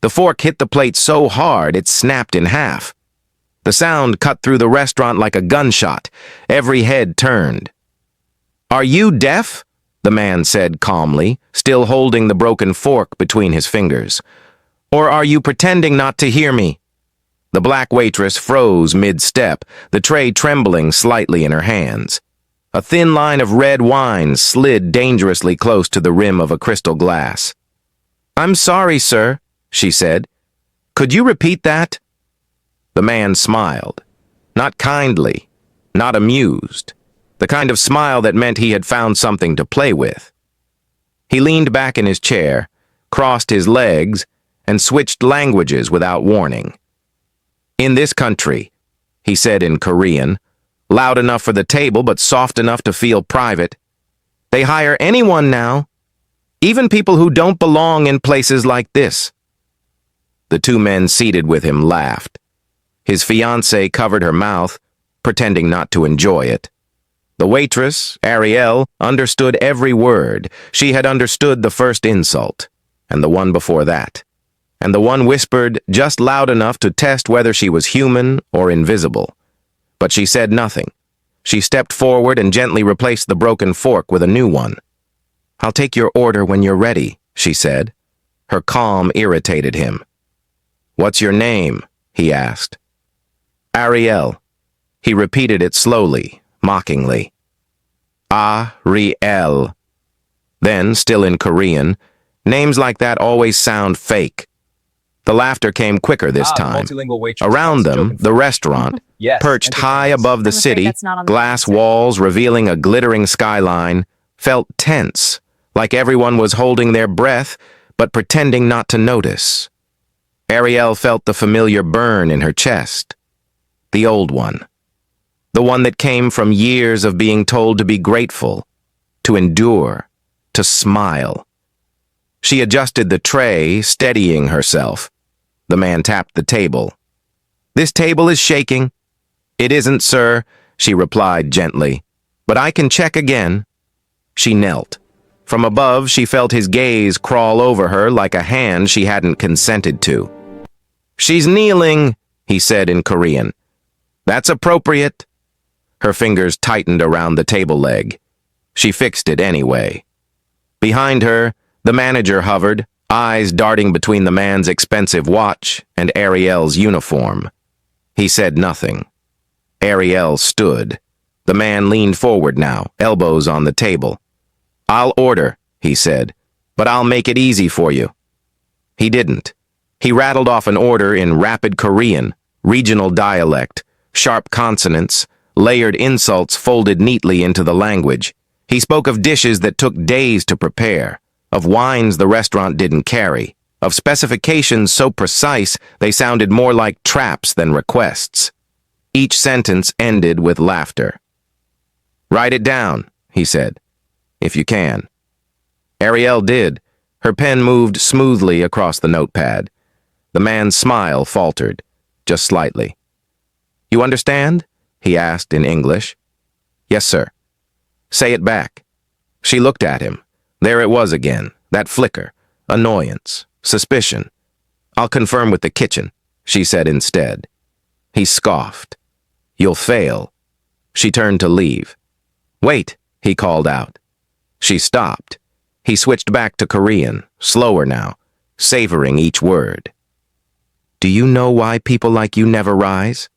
The fork hit the plate so hard it snapped in half. The sound cut through the restaurant like a gunshot. Every head turned. "Are you deaf?" the man said calmly, still holding the broken fork between his fingers. "Or are you pretending not to hear me?" The black waitress froze mid-step, the tray trembling slightly in her hands. A thin line of red wine slid dangerously close to the rim of a crystal glass. "I'm sorry, sir," she said. "Could you repeat that?" The man smiled. Not kindly, not amused. The kind of smile that meant he had found something to play with. He leaned back in his chair, crossed his legs, and switched languages without warning. "In this country," he said in Korean, loud enough for the table but soft enough to feel private, "they hire anyone now, even people who don't belong in places like this." The two men seated with him laughed. His fiancée covered her mouth, pretending not to enjoy it. The waitress, Ariel, understood every word. She had understood the first insult, and the one before that, and the one whispered just loud enough to test whether she was human or invisible. But she said nothing. She stepped forward and gently replaced the broken fork with a new one. "I'll take your order when you're ready," she said. Her calm irritated him. "What's your name?" he asked. "Ariel." He repeated it slowly, mockingly. "Ariel." Then, still in Korean, names like that always sound fake. The laughter came quicker this time. Around them, the restaurant, perched high above the city, glass walls revealing a glittering skyline, felt tense, like everyone was holding their breath but pretending not to notice. Ariel felt the familiar burn in her chest. The old one. The one that came from years of being told to be grateful, to endure, to smile. She adjusted the tray, steadying herself. The man tapped the table. "This table is shaking." "It isn't, sir," she replied gently. "But I can check again." She knelt. From above, she felt his gaze crawl over her like a hand she hadn't consented to. "She's kneeling," he said in Korean. "That's appropriate." Her fingers tightened around the table leg. She fixed it anyway. Behind her, the manager hovered, eyes darting between the man's expensive watch and Ariel's uniform. He said nothing. Ariel stood. The man leaned forward now, elbows on the table. "I'll order," he said, "but I'll make it easy for you." He didn't. He rattled off an order in rapid Korean, regional dialect, sharp consonants, layered insults folded neatly into the language. He spoke of dishes that took days to prepare, of wines the restaurant didn't carry, of specifications so precise they sounded more like traps than requests. Each sentence ended with laughter. "Write it down," he said, "if you can." Ariel did. Her pen moved smoothly across the notepad. The man's smile faltered, just slightly. "You understand?" he asked in English. "Yes, sir." "Say it back." She looked at him. There it was again, that flicker, annoyance, suspicion. "I'll confirm with the kitchen," she said instead. He scoffed. "You'll fail." She turned to leave. "Wait," he called out. She stopped. He switched back to Korean, slower now, savoring each word. "Do you know why people like you never rise?"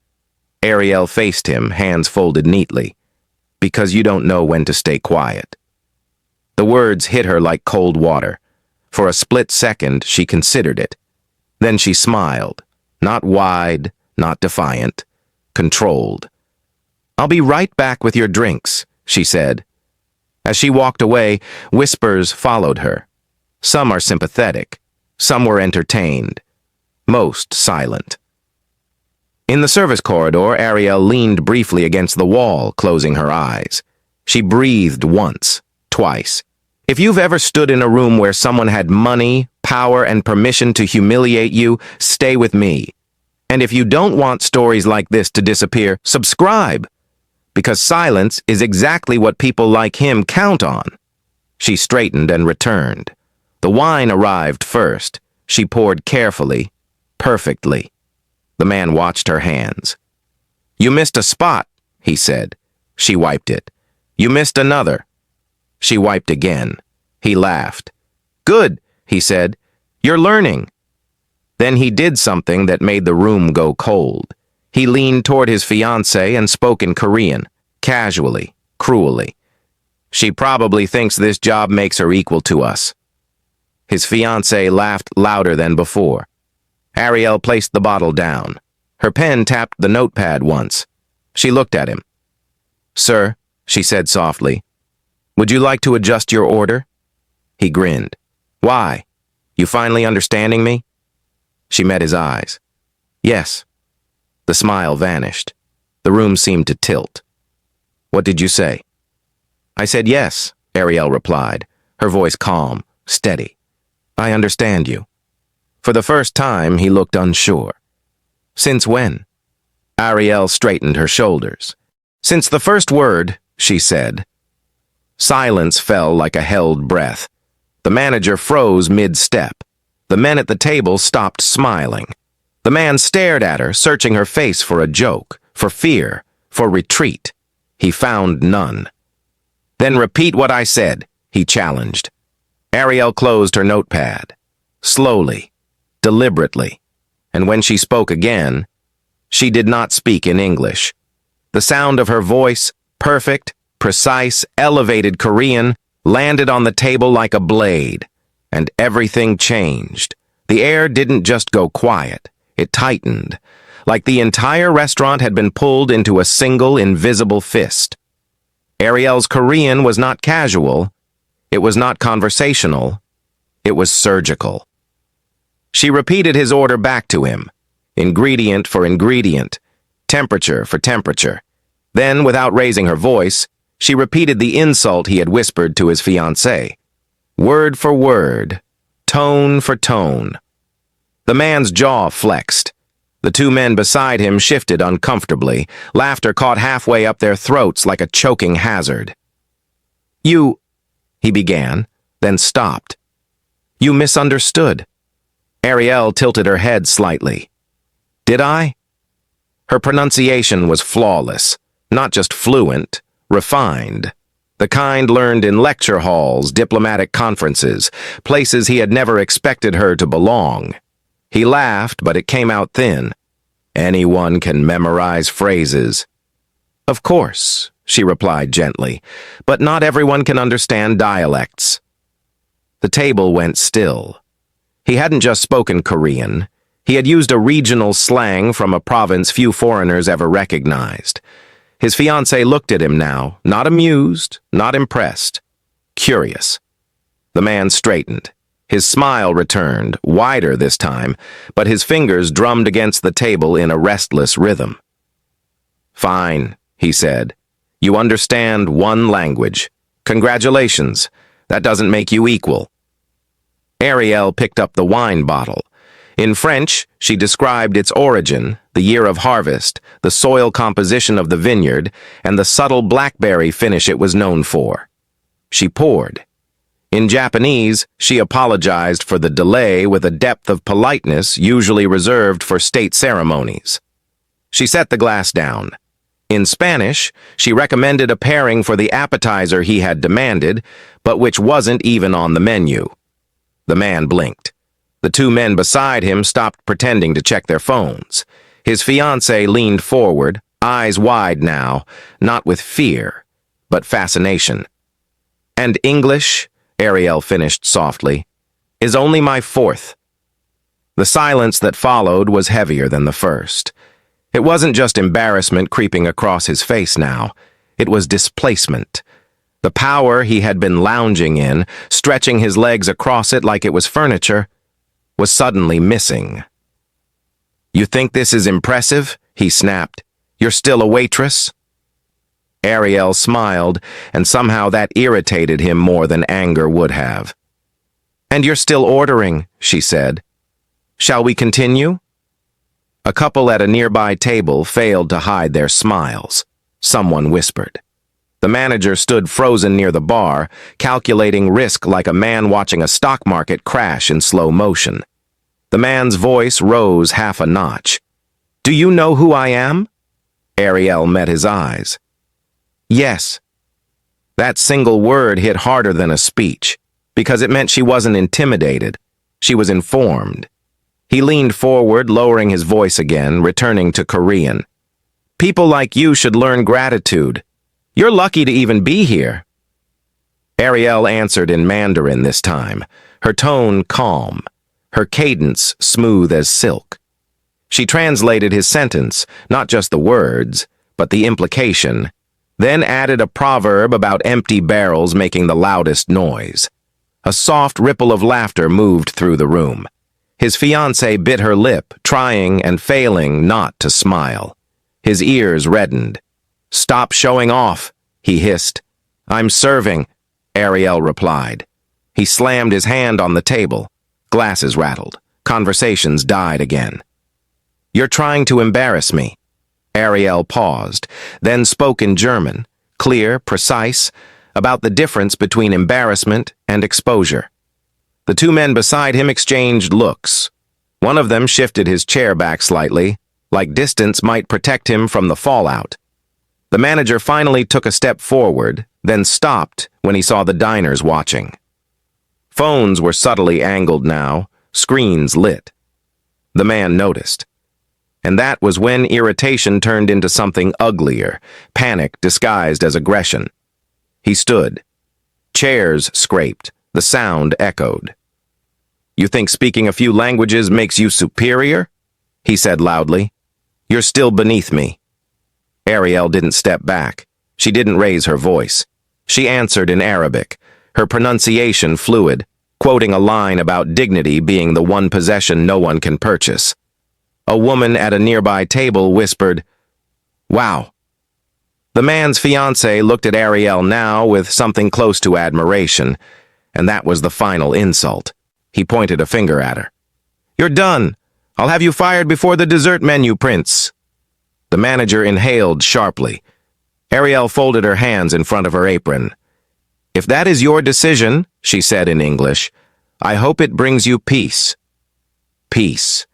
Ariel faced him, hands folded neatly. "Because you don't know when to stay quiet." The words hit her like cold water. For a split second, she considered it. Then she smiled, not wide, not defiant, controlled. "I'll be right back with your drinks," she said. As she walked away, whispers followed her. Some are sympathetic, some were entertained, most silent. In the service corridor, Ariel leaned briefly against the wall, closing her eyes. She breathed once, twice. If you've ever stood in a room where someone had money, power, and permission to humiliate you, stay with me. And if you don't want stories like this to disappear, subscribe. Because silence is exactly what people like him count on. She straightened and returned. The wine arrived first. She poured carefully, perfectly. The man watched her hands. "You missed a spot," he said. She wiped it. "You missed another." She wiped again. He laughed. "Good," he said. "You're learning." Then he did something that made the room go cold. He leaned toward his fiancée and spoke in Korean, casually, cruelly. "She probably thinks this job makes her equal to us." His fiancée laughed louder than before. Ariel placed the bottle down. Her pen tapped the notepad once. She looked at him. "Sir," she said softly, "would you like to adjust your order?" He grinned. "Why? You finally understanding me?" She met his eyes. "Yes." The smile vanished. The room seemed to tilt. "What did you say?" "I said yes," Ariel replied, her voice calm, steady. "I understand you." For the first time, he looked unsure. "Since when?" Ariel straightened her shoulders. "Since the first word," she said. Silence fell like a held breath. The manager froze mid-step. The men at the table stopped smiling. The man stared at her, searching her face for a joke, for fear, for retreat. He found none. "Then repeat what I said," he challenged. Ariel closed her notepad. Slowly, deliberately. And when she spoke again, she did not speak in English. The sound of her voice, perfect, precise, elevated Korean, landed on the table like a blade. And everything changed. The air didn't just go quiet. It tightened, like the entire restaurant had been pulled into a single invisible fist. Ariel's Korean was not casual. It was not conversational. It was surgical. She repeated his order back to him, ingredient for ingredient, temperature for temperature. Then, without raising her voice, she repeated the insult he had whispered to his fiancée. Word for word, tone for tone. The man's jaw flexed. The two men beside him shifted uncomfortably. Laughter caught halfway up their throats like a choking hazard. "You," he began, then stopped. "You misunderstood." Ariel tilted her head slightly. "Did I?" Her pronunciation was flawless, not just fluent, refined. The kind learned in lecture halls, diplomatic conferences, places he had never expected her to belong. He laughed, but it came out thin. "Anyone can memorize phrases." "Of course," she replied gently, "but not everyone can understand dialects." The table went still. He hadn't just spoken Korean. He had used a regional slang from a province few foreigners ever recognized. His fiancée looked at him now, not amused, not impressed, curious. The man straightened. His smile returned, wider this time, but his fingers drummed against the table in a restless rhythm. "Fine," he said. "You understand one language. Congratulations. That doesn't make you equal." Ariel picked up the wine bottle. In French, she described its origin, the year of harvest, the soil composition of the vineyard, and the subtle blackberry finish it was known for. She poured. In Japanese, she apologized for the delay with a depth of politeness usually reserved for state ceremonies. She set the glass down. In Spanish, she recommended a pairing for the appetizer he had demanded, but which wasn't even on the menu. The man blinked. The two men beside him stopped pretending to check their phones. His fiancée leaned forward, eyes wide now, not with fear, but fascination. "And English," Ariel finished softly, "is only my fourth." The silence that followed was heavier than the first. It wasn't just embarrassment creeping across his face now. It was displacement. The power he had been lounging in, stretching his legs across it like it was furniture, was suddenly missing. "You think this is impressive?" he snapped. "You're still a waitress?" Ariel smiled, and somehow that irritated him more than anger would have. "And you're still ordering," she said. "Shall we continue?" A couple at a nearby table failed to hide their smiles. Someone whispered. The manager stood frozen near the bar, calculating risk like a man watching a stock market crash in slow motion. The man's voice rose half a notch. "Do you know who I am?" Ariel met his eyes. "Yes." That single word hit harder than a speech, because it meant she wasn't intimidated. She was informed. He leaned forward, lowering his voice again, returning to Korean. "People like you should learn gratitude. You're lucky to even be here." Ariel answered in Mandarin this time, her tone calm, her cadence smooth as silk. She translated his sentence, not just the words, but the implication, then added a proverb about empty barrels making the loudest noise. A soft ripple of laughter moved through the room. His fiancée bit her lip, trying and failing not to smile. His ears reddened. "Stop showing off," he hissed. "I'm serving," Ariel replied. He slammed his hand on the table. Glasses rattled. Conversations died again. "You're trying to embarrass me." Ariel paused, then spoke in German, clear, precise, about the difference between embarrassment and exposure. The two men beside him exchanged looks. One of them shifted his chair back slightly, like distance might protect him from the fallout. The manager finally took a step forward, then stopped when he saw the diners watching. Phones were subtly angled now, screens lit. The man noticed. And that was when irritation turned into something uglier, panic disguised as aggression. He stood. Chairs scraped. The sound echoed. "You think speaking a few languages makes you superior?" he said loudly. "You're still beneath me." Ariel didn't step back. She didn't raise her voice. She answered in Arabic, her pronunciation fluid, quoting a line about dignity being the one possession no one can purchase. A woman at a nearby table whispered, "Wow." The man's fiancée looked at Ariel now with something close to admiration, and that was the final insult. He pointed a finger at her. "You're done. I'll have you fired before the dessert menu prints." The manager inhaled sharply. Ariel folded her hands in front of her apron. "If that is your decision," she said in English, "I hope it brings you peace." Peace.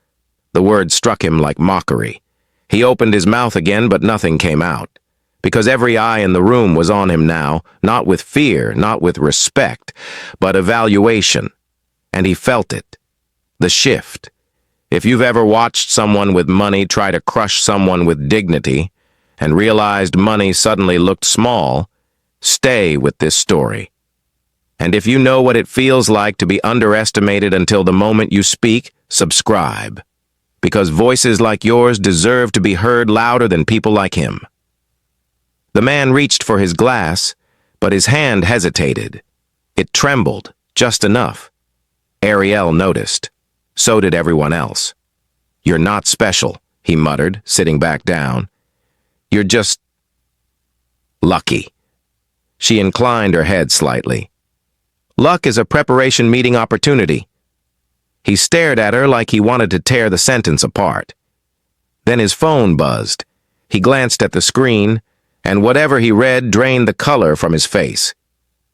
The word struck him like mockery. He opened his mouth again, but nothing came out. Because every eye in the room was on him now, not with fear, not with respect, but evaluation. And he felt it. The shift. If you've ever watched someone with money try to crush someone with dignity, and realized money suddenly looked small, stay with this story. And if you know what it feels like to be underestimated until the moment you speak, subscribe. Because voices like yours deserve to be heard louder than people like him. The man reached for his glass, but his hand hesitated. It trembled, just enough. Ariel noticed. So did everyone else. "You're not special," he muttered, sitting back down. "You're just lucky." She inclined her head slightly. "Luck is a preparation meeting opportunity." He stared at her like he wanted to tear the sentence apart. Then his phone buzzed. He glanced at the screen, and whatever he read drained the color from his face.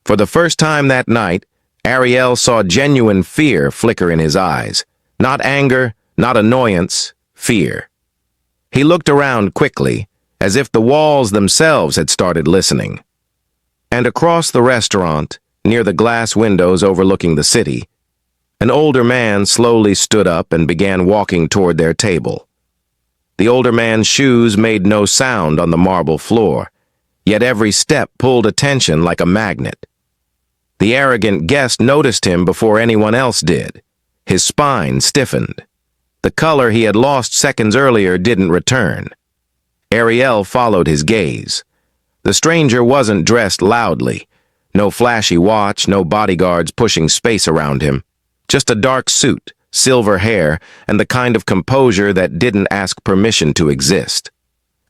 For the first time that night, Ariel saw genuine fear flicker in his eyes. Not anger, not annoyance, fear. He looked around quickly, as if the walls themselves had started listening. And across the restaurant, near the glass windows overlooking the city, an older man slowly stood up and began walking toward their table. The older man's shoes made no sound on the marble floor, yet every step pulled attention like a magnet. The arrogant guest noticed him before anyone else did. His spine stiffened. The color he had lost seconds earlier didn't return. Ariel followed his gaze. The stranger wasn't dressed loudly. No flashy watch, no bodyguards pushing space around him. Just a dark suit, silver hair, and the kind of composure that didn't ask permission to exist.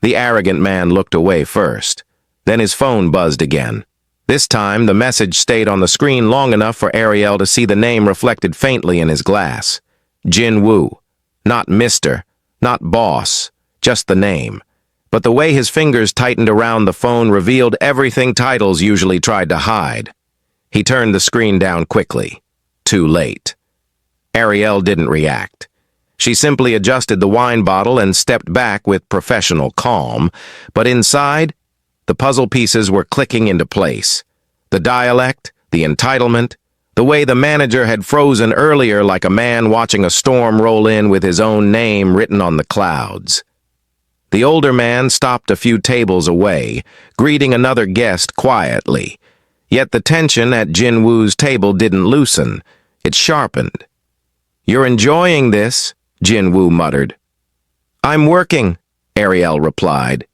The arrogant man looked away first. Then his phone buzzed again. This time, the message stayed on the screen long enough for Ariel to see the name reflected faintly in his glass. Jin Woo. Not Mr., not boss, just the name. But the way his fingers tightened around the phone revealed everything titles usually tried to hide. He turned the screen down quickly. Too late. Ariel didn't react. She simply adjusted the wine bottle and stepped back with professional calm, but inside, the puzzle pieces were clicking into place. The dialect, the entitlement, the way the manager had frozen earlier like a man watching a storm roll in with his own name written on the clouds. The older man stopped a few tables away, greeting another guest quietly. Yet the tension at Jin Woo's table didn't loosen. It sharpened. "You're enjoying this," Jin Woo muttered. "I'm working," Ariel replied.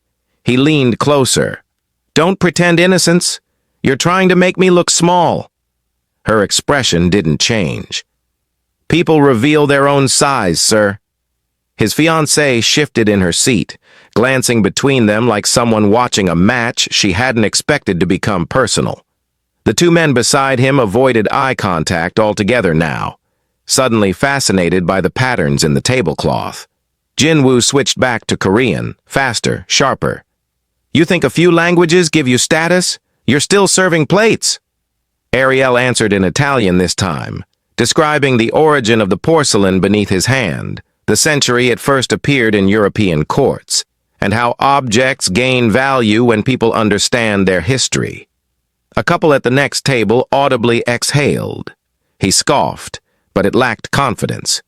He leaned closer. "Don't pretend innocence. You're trying to make me look small." Her expression didn't change. "People reveal their own size, sir." His fiancée shifted in her seat, glancing between them like someone watching a match she hadn't expected to become personal. The two men beside him avoided eye contact altogether now, suddenly fascinated by the patterns in the tablecloth. Jin Woo switched back to Korean, faster, sharper. "You think a few languages give you status? You're still serving plates." Ariel answered in Italian this time, describing the origin of the porcelain beneath his hand, the century it first appeared in European courts, and how objects gain value when people understand their history. A couple at the next table audibly exhaled. He scoffed, but it lacked confidence.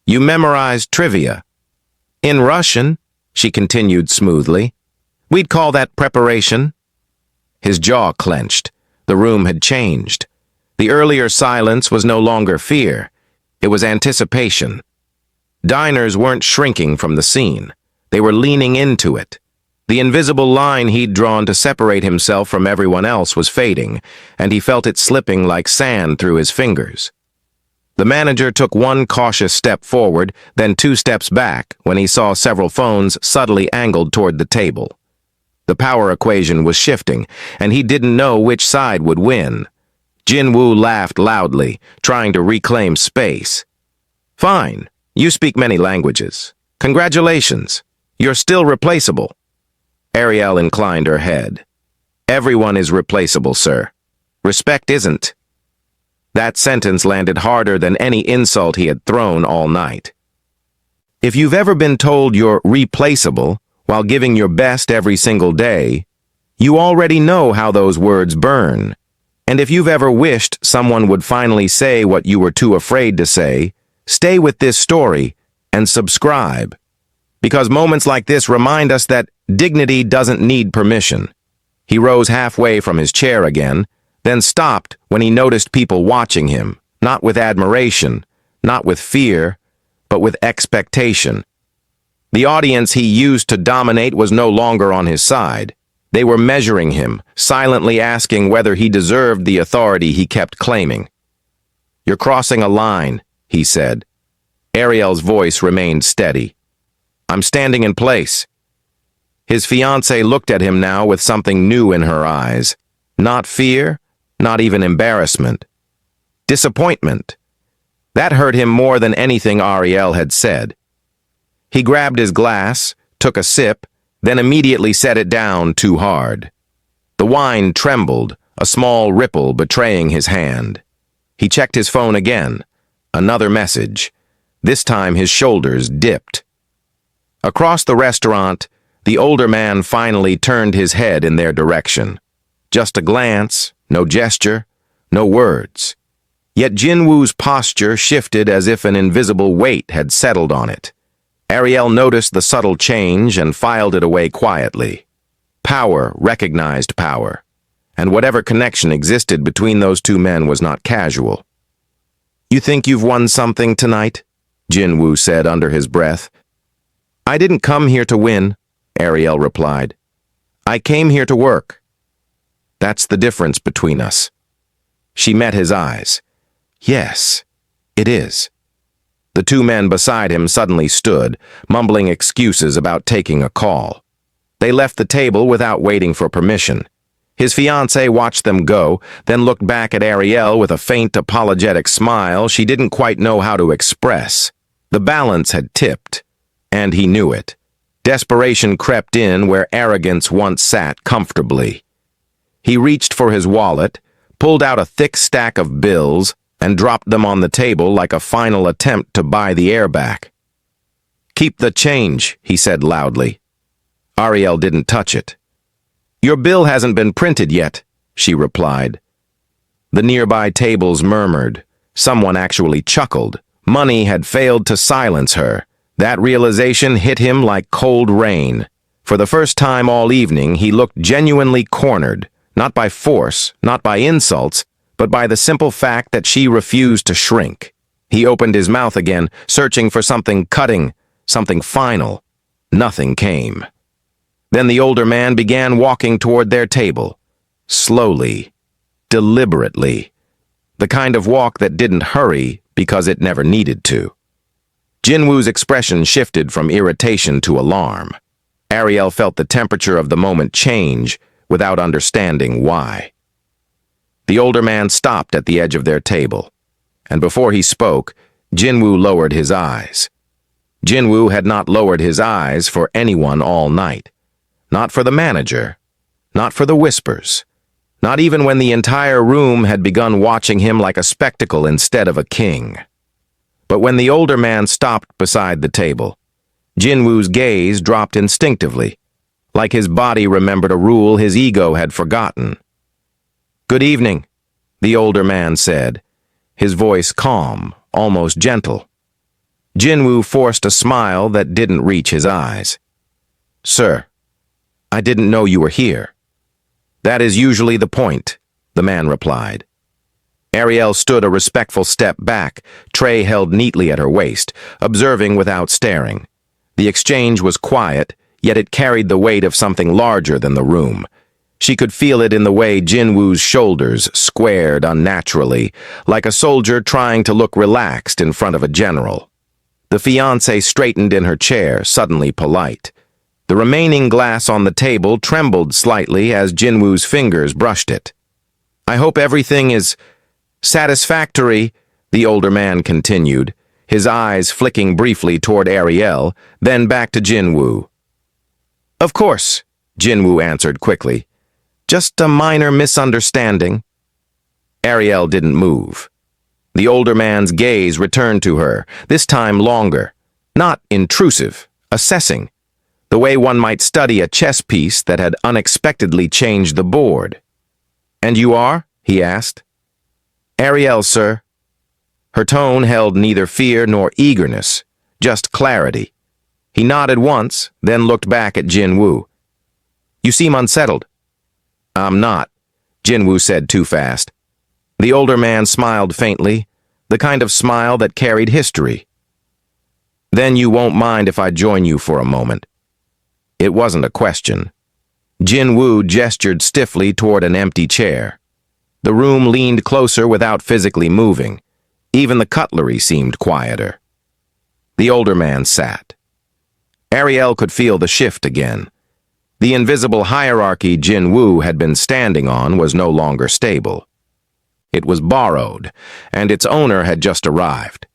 "You memorized trivia." "In Russian," she continued smoothly. "We'd call that preparation." His jaw clenched. The room had changed. The earlier silence was no longer fear. It was anticipation. Diners weren't shrinking from the scene. They were leaning into it. The invisible line he'd drawn to separate himself from everyone else was fading, and he felt it slipping like sand through his fingers. The manager took one cautious step forward, then 2 steps back when he saw several phones subtly angled toward the table. The power equation was shifting, and he didn't know which side would win. Jin Woo laughed loudly, trying to reclaim space. "Fine. You speak many languages. Congratulations. You're still replaceable." Ariel inclined her head. "Everyone is replaceable, sir. Respect isn't." That sentence landed harder than any insult he had thrown all night. If you've ever been told you're replaceable while giving your best every single day, you already know how those words burn. And if you've ever wished someone would finally say what you were too afraid to say, stay with this story and subscribe. Because moments like this remind us that dignity doesn't need permission. He rose halfway from his chair again, then stopped when he noticed people watching him, not with admiration, not with fear, but with expectation. The audience he used to dominate was no longer on his side. They were measuring him, silently asking whether he deserved the authority he kept claiming. "You're crossing a line," he said. Ariel's voice remained steady. "I'm standing in place." His fiancée looked at him now with something new in her eyes. Not fear, not even embarrassment. Disappointment. That hurt him more than anything Ariel had said. He grabbed his glass, took a sip, then immediately set it down too hard. The wine trembled, a small ripple betraying his hand. He checked his phone again. Another message. This time his shoulders dipped. Across the restaurant, the older man finally turned his head in their direction. Just a glance, no gesture, no words. Yet Jin Woo's posture shifted as if an invisible weight had settled on it. Ariel noticed the subtle change and filed it away quietly. Power recognized power, and whatever connection existed between those two men was not casual. "You think you've won something tonight?" Jin Woo said under his breath. "I didn't come here to win," Ariel replied. "I came here to work." "That's the difference between us." She met his eyes. "Yes, it is." The two men beside him suddenly stood, mumbling excuses about taking a call. They left the table without waiting for permission. His fiancée watched them go, then looked back at Ariel with a faint apologetic smile she didn't quite know how to express. The balance had tipped, and he knew it. Desperation crept in where arrogance once sat comfortably. He reached for his wallet, pulled out a thick stack of bills, and dropped them on the table like a final attempt to buy the air back. "Keep the change," he said loudly. Ariel didn't touch it. "Your bill hasn't been printed yet," she replied. The nearby tables murmured. Someone actually chuckled. Money had failed to silence her. That realization hit him like cold rain. For the first time all evening, he looked genuinely cornered, not by force, not by insults, but by the simple fact that she refused to shrink. He opened his mouth again, searching for something cutting, something final. Nothing came. Then the older man began walking toward their table. Slowly, deliberately. The kind of walk that didn't hurry because it never needed to. Jinwoo's expression shifted from irritation to alarm. Ariel felt the temperature of the moment change without understanding why. The older man stopped at the edge of their table, and before he spoke, Jinwoo lowered his eyes. Jinwoo had not lowered his eyes for anyone all night. Not for the manager, not for the whispers, not even when the entire room had begun watching him like a spectacle instead of a king. But when the older man stopped beside the table, Jinwoo's gaze dropped instinctively, like his body remembered a rule his ego had forgotten. "Good evening," the older man said, his voice calm, almost gentle. Jinwoo forced a smile that didn't reach his eyes. "Sir, I didn't know you were here." "That is usually the point," the man replied. Ariel stood a respectful step back, tray held neatly at her waist, observing without staring. The exchange was quiet, yet it carried the weight of something larger than the room. She could feel it in the way Jinwoo's shoulders squared unnaturally, like a soldier trying to look relaxed in front of a general. The fiancé straightened in her chair, suddenly polite. The remaining glass on the table trembled slightly as Jinwoo's fingers brushed it. "I hope everything is satisfactory," the older man continued, his eyes flicking briefly toward Ariel, then back to Jinwoo. "Of course," Jinwoo answered quickly. "Just a minor misunderstanding." Ariel didn't move. The older man's gaze returned to her, this time longer, not intrusive, assessing, the way one might study a chess piece that had unexpectedly changed the board. "And you are?" he asked. "Ariel, sir." Her tone held neither fear nor eagerness, just clarity. He nodded once, then looked back at Jinwoo. "You seem unsettled." "I'm not," Jinwoo said too fast. The older man smiled faintly, the kind of smile that carried history. "Then you won't mind if I join you for a moment." It wasn't a question. Jinwoo gestured stiffly toward an empty chair. The room leaned closer without physically moving. Even the cutlery seemed quieter. The older man sat. Ariel could feel the shift again. The invisible hierarchy Jinwoo had been standing on was no longer stable. It was borrowed, and its owner had just arrived.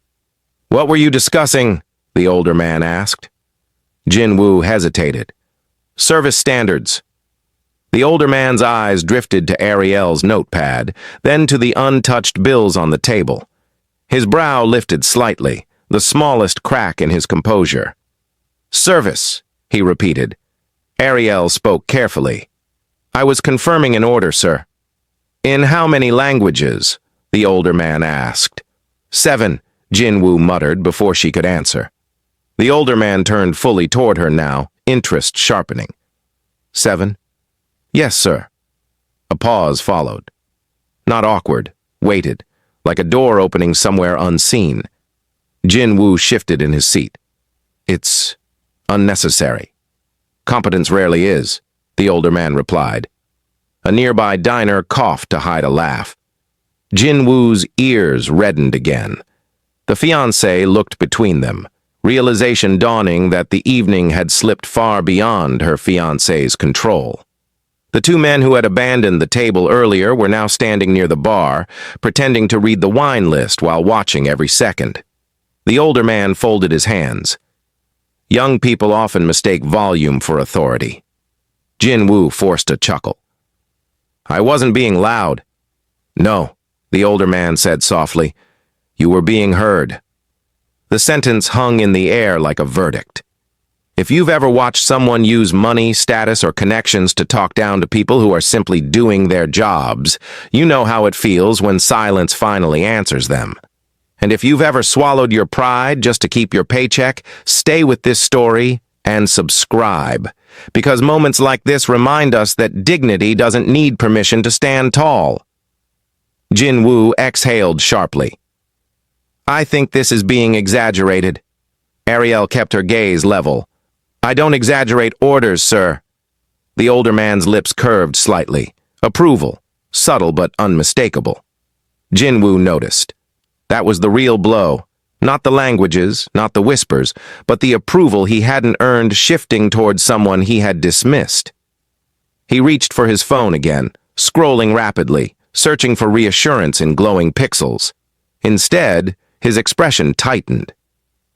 "What were you discussing?" the older man asked. Jinwoo hesitated. "Service standards." The older man's eyes drifted to Ariel's notepad, then to the untouched bills on the table. His brow lifted slightly, the smallest crack in his composure. "Service," he repeated. Ariel spoke carefully. "I was confirming an order, sir." "In how many languages?" the older man asked. "7," Jinwoo muttered before she could answer. The older man turned fully toward her now, interest sharpening. "7?" "Yes, sir." A pause followed. Not awkward, weighted, like a door opening somewhere unseen. Jinwoo shifted in his seat. "It's unnecessary." "Competence rarely is," the older man replied. A nearby diner coughed to hide a laugh. Jinwoo's ears reddened again. The fiancé looked between them, realization dawning that the evening had slipped far beyond her fiancé's control. The two men who had abandoned the table earlier were now standing near the bar, pretending to read the wine list while watching every second. The older man folded his hands. Young people often mistake volume for authority. Jinwoo forced a chuckle. "I wasn't being loud." "No," the older man said softly. You were being heard. The sentence hung in the air like a verdict. If you've ever watched someone use money, status, or connections to talk down to people who are simply doing their jobs, you know how it feels when silence finally answers them. And if you've ever swallowed your pride just to keep your paycheck, stay with this story and subscribe. Because moments like this remind us that dignity doesn't need permission to stand tall. Jin-woo exhaled sharply. I think this is being exaggerated. Ariel kept her gaze level. I don't exaggerate orders, sir. The older man's lips curved slightly. Approval, subtle but unmistakable. Jin-woo noticed. That was the real blow. Not the languages, not the whispers, but the approval he hadn't earned shifting towards someone he had dismissed. He reached for his phone again, scrolling rapidly, searching for reassurance in glowing pixels. Instead, his expression tightened.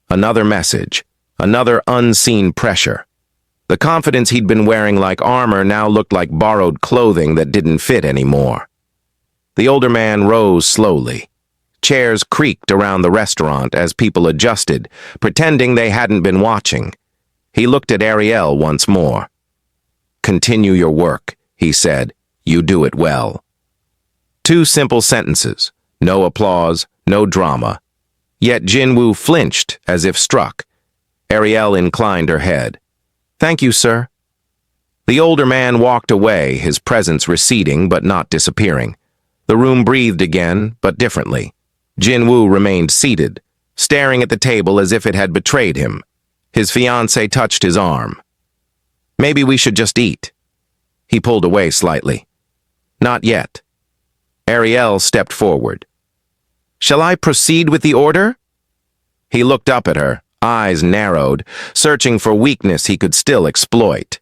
Another message, another unseen pressure. The confidence he'd been wearing like armor now looked like borrowed clothing that didn't fit anymore. The older man rose slowly. Chairs creaked around the restaurant as people adjusted, pretending they hadn't been watching. He looked at Ariel once more. Continue your work, he said. You do it well. 2 simple sentences. No applause, no drama. Yet Jin-woo flinched as if struck. Ariel inclined her head. Thank you, sir. The older man walked away, his presence receding but not disappearing. The room breathed again, but differently. Jin-woo remained seated, staring at the table as if it had betrayed him. His fiancée touched his arm. Maybe we should just eat. He pulled away slightly. Not yet. Ariel stepped forward. Shall I proceed with the order? He looked up at her, eyes narrowed, searching for weakness he could still exploit.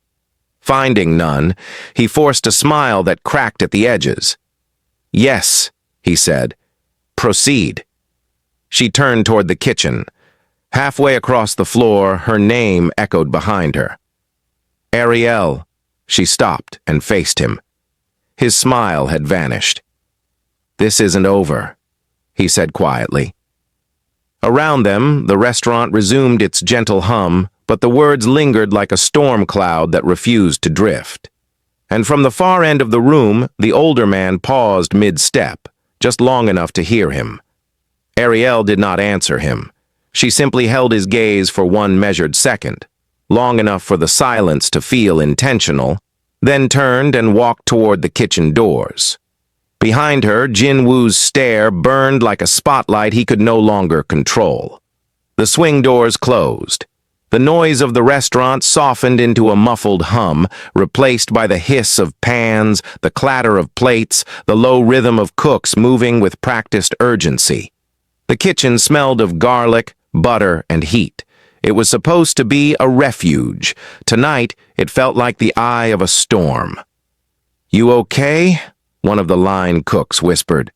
Finding none, he forced a smile that cracked at the edges. Yes, he said. Proceed. She turned toward the kitchen. Halfway across the floor, her name echoed behind her. Ariel. She stopped and faced him. His smile had vanished. This isn't over, he said quietly. Around them, the restaurant resumed its gentle hum, but the words lingered like a storm cloud that refused to drift. And from the far end of the room, the older man paused mid-step, just long enough to hear him. Ariel did not answer him. She simply held his gaze for one measured second, long enough for the silence to feel intentional, then turned and walked toward the kitchen doors. Behind her, Jin-woo's stare burned like a spotlight he could no longer control. The swing doors closed. The noise of the restaurant softened into a muffled hum, replaced by the hiss of pans, the clatter of plates, the low rhythm of cooks moving with practiced urgency. The kitchen smelled of garlic, butter, and heat. It was supposed to be a refuge. Tonight, it felt like the eye of a storm. You okay? One of the line cooks whispered.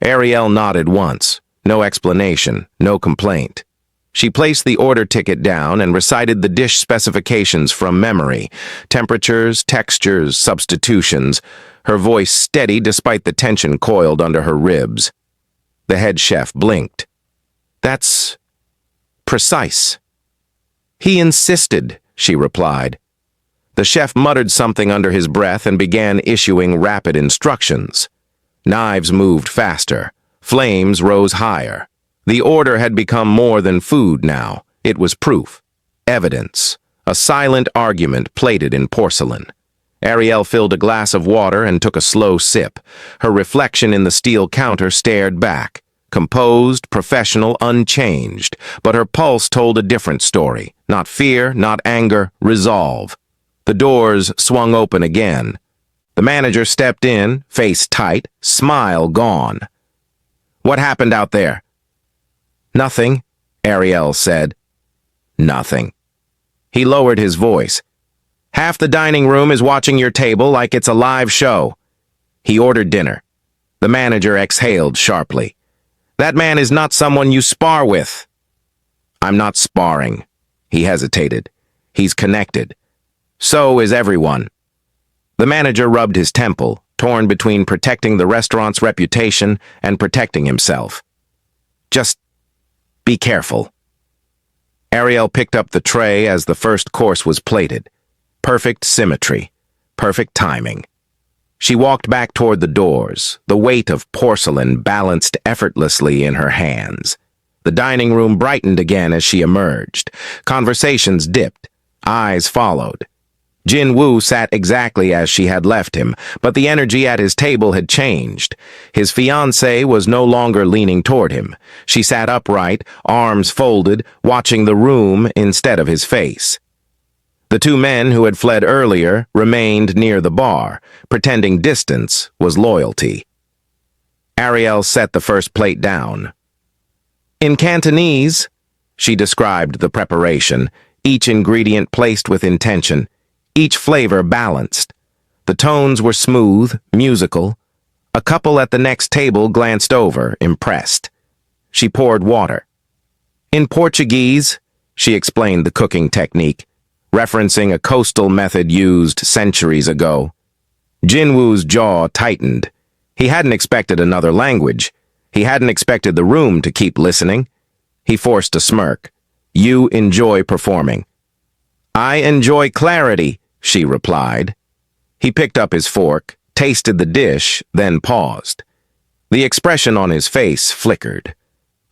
Ariel nodded once. No explanation, no complaint. She placed the order ticket down and recited the dish specifications from memory. Temperatures, textures, substitutions. Her voice steady despite the tension coiled under her ribs. The head chef blinked. That's precise. He insisted, she replied. The chef muttered something under his breath and began issuing rapid instructions. Knives moved faster. Flames rose higher. The order had become more than food now. It was proof, evidence, a silent argument plated in porcelain. Ariel filled a glass of water and took a slow sip. Her reflection in the steel counter stared back. Composed, professional, unchanged. But her pulse told a different story. Not fear, not anger, resolve. The doors swung open again. The manager stepped in, face tight, smile gone. What happened out there? Nothing, Ariel said. Nothing. He lowered his voice. Half the dining room is watching your table like it's a live show. He ordered dinner. The manager exhaled sharply. That man is not someone you spar with. I'm not sparring. He hesitated. He's connected. So is everyone. The manager rubbed his temple, torn between protecting the restaurant's reputation and protecting himself. Just be careful. Ariel picked up the tray as the first course was plated. Perfect symmetry, perfect timing. She walked back toward the doors, the weight of porcelain balanced effortlessly in her hands. The dining room brightened again as she emerged. Conversations dipped. Eyes followed. Jin-woo sat exactly as she had left him, but the energy at his table had changed. His fiancée was no longer leaning toward him. She sat upright, arms folded, watching the room instead of his face. The two men who had fled earlier remained near the bar, pretending distance was loyalty. Ariel set the first plate down. In Cantonese, she described the preparation, each ingredient placed with intention, each flavor balanced. The tones were smooth, musical. A couple at the next table glanced over, impressed. She poured water. In Portuguese, she explained the cooking technique, referencing a coastal method used centuries ago. Jin-woo's jaw tightened. He hadn't expected another language. He hadn't expected the room to keep listening. He forced a smirk. You enjoy performing. I enjoy clarity, she replied. He picked up his fork, tasted the dish, then paused. The expression on his face flickered.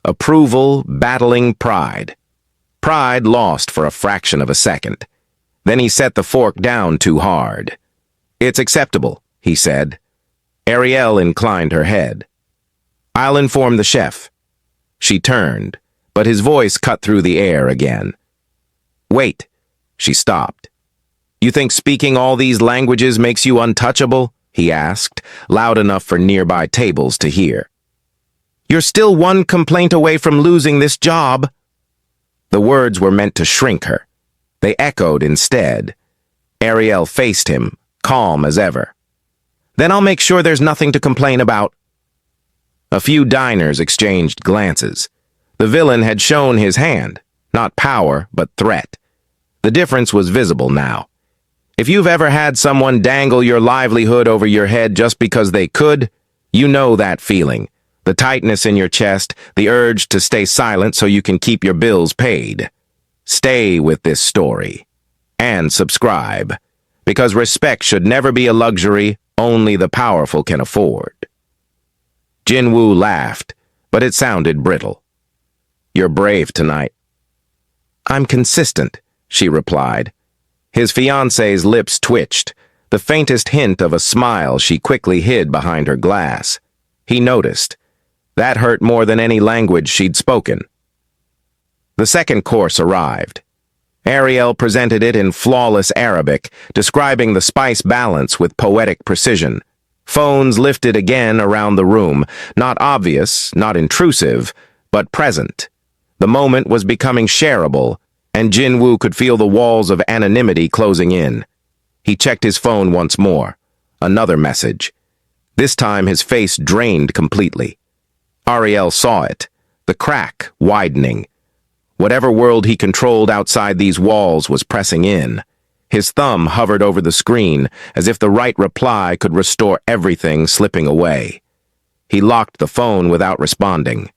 Approval battling pride. Pride lost for a fraction of a second. Then he set the fork down too hard. It's acceptable, he said. Ariel inclined her head. I'll inform the chef. She turned, but his voice cut through the air again. Wait, she stopped. You think speaking all these languages makes you untouchable? He asked, loud enough for nearby tables to hear. You're still one complaint away from losing this job. The words were meant to shrink her. They echoed instead. Ariel faced him, calm as ever. Then I'll make sure there's nothing to complain about. A few diners exchanged glances. The villain had shown his hand, not power, but threat. The difference was visible now. If you've ever had someone dangle your livelihood over your head just because they could, you know that feeling. The tightness in your chest, the urge to stay silent so you can keep your bills paid. Stay with this story. And subscribe. Because respect should never be a luxury only the powerful can afford. Jin-woo laughed, but it sounded brittle. You're brave tonight. I'm consistent, she replied. His fiancée's lips twitched, the faintest hint of a smile she quickly hid behind her glass. He noticed. That hurt more than any language she'd spoken. The second course arrived. Ariel presented it in flawless Arabic, describing the spice balance with poetic precision. Phones lifted again around the room, not obvious, not intrusive, but present. The moment was becoming shareable, and Jin-woo could feel the walls of anonymity closing in. He checked his phone once more. Another message. This time his face drained completely. Ariel saw it, the crack widening. Whatever world he controlled outside these walls was pressing in. His thumb hovered over the screen, as if the right reply could restore everything slipping away. He locked the phone without responding.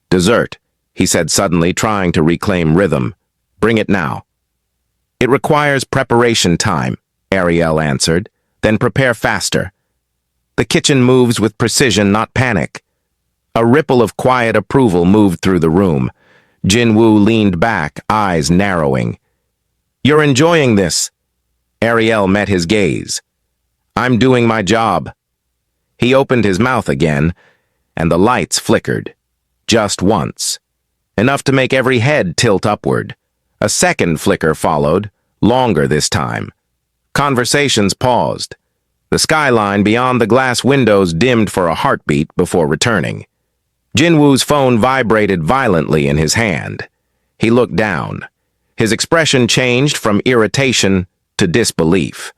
Dessert, he said suddenly, trying to reclaim rhythm. Bring it now. It requires preparation time, Ariel answered. Then prepare faster. The kitchen moves with precision, not panic. A ripple of quiet approval moved through the room. Jin-woo leaned back, eyes narrowing. You're enjoying this. Ariel met his gaze. I'm doing my job. He opened his mouth again, and the lights flickered. Just once. Enough to make every head tilt upward. A second flicker followed, longer this time. Conversations paused. The skyline beyond the glass windows dimmed for a heartbeat before returning. Jin-woo's phone vibrated violently in his hand. He looked down. His expression changed from irritation to disbelief.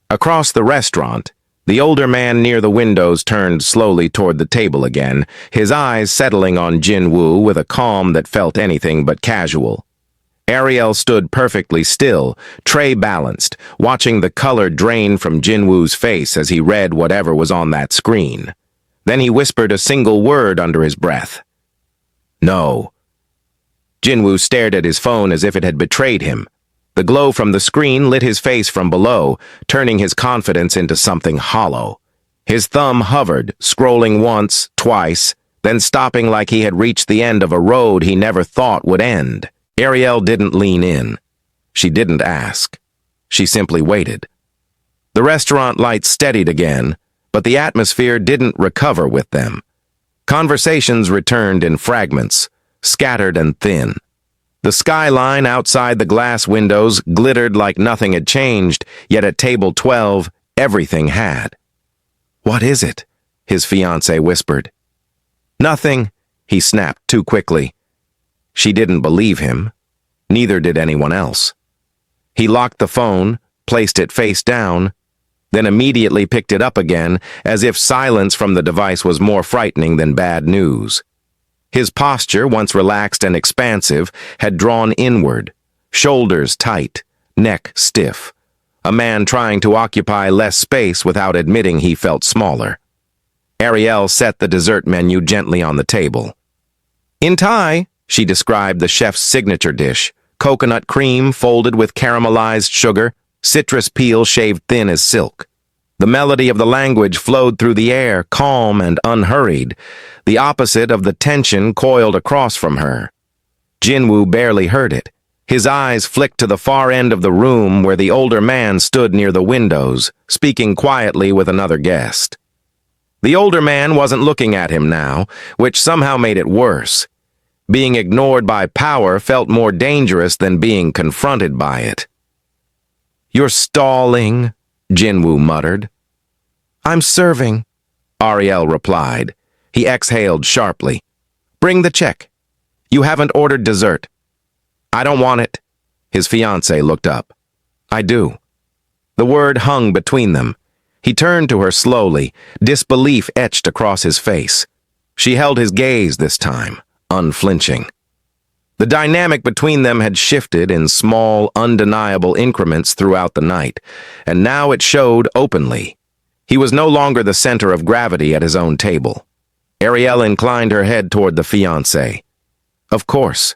Across the restaurant, the older man near the windows turned slowly toward the table again, his eyes settling on Jin-woo with a calm that felt anything but casual. Ariel stood perfectly still, tray balanced, watching the color drain from Jinwoo's face as he read whatever was on that screen. Then he whispered a single word under his breath. No. Jinwoo stared at his phone as if it had betrayed him. The glow from the screen lit his face from below, turning his confidence into something hollow. His thumb hovered, scrolling once, twice, then stopping like he had reached the end of a road he never thought would end. Ariel didn't lean in. She didn't ask. She simply waited. The restaurant lights steadied again, but the atmosphere didn't recover with them. Conversations returned in fragments, scattered and thin. The skyline outside the glass windows glittered like nothing had changed, yet at table 12, everything had. "What is it?" his fiancée whispered. "Nothing," he snapped too quickly. She didn't believe him. Neither did anyone else. He locked the phone, placed it face down, then immediately picked it up again, as if silence from the device was more frightening than bad news. His posture, once relaxed and expansive, had drawn inward, shoulders tight, neck stiff. A man trying to occupy less space without admitting he felt smaller. Ariel set the dessert menu gently on the table. "In Thai," she described the chef's signature dish, coconut cream folded with caramelized sugar, citrus peel shaved thin as silk. The melody of the language flowed through the air, calm and unhurried, the opposite of the tension coiled across from her. Jinwoo barely heard it. His eyes flicked to the far end of the room where the older man stood near the windows, speaking quietly with another guest. The older man wasn't looking at him now, which somehow made it worse. Being ignored by power felt more dangerous than being confronted by it. "You're stalling," Jinwoo muttered. "I'm serving," Ariel replied. He exhaled sharply. "Bring the check. You haven't ordered dessert." "I don't want it." His fiancée looked up. "I do." The word hung between them. He turned to her slowly, disbelief etched across his face. She held his gaze this time, unflinching. The dynamic between them had shifted in small, undeniable increments throughout the night, and now it showed openly. He was no longer the center of gravity at his own table. Ariel inclined her head toward the fiancé. "Of course."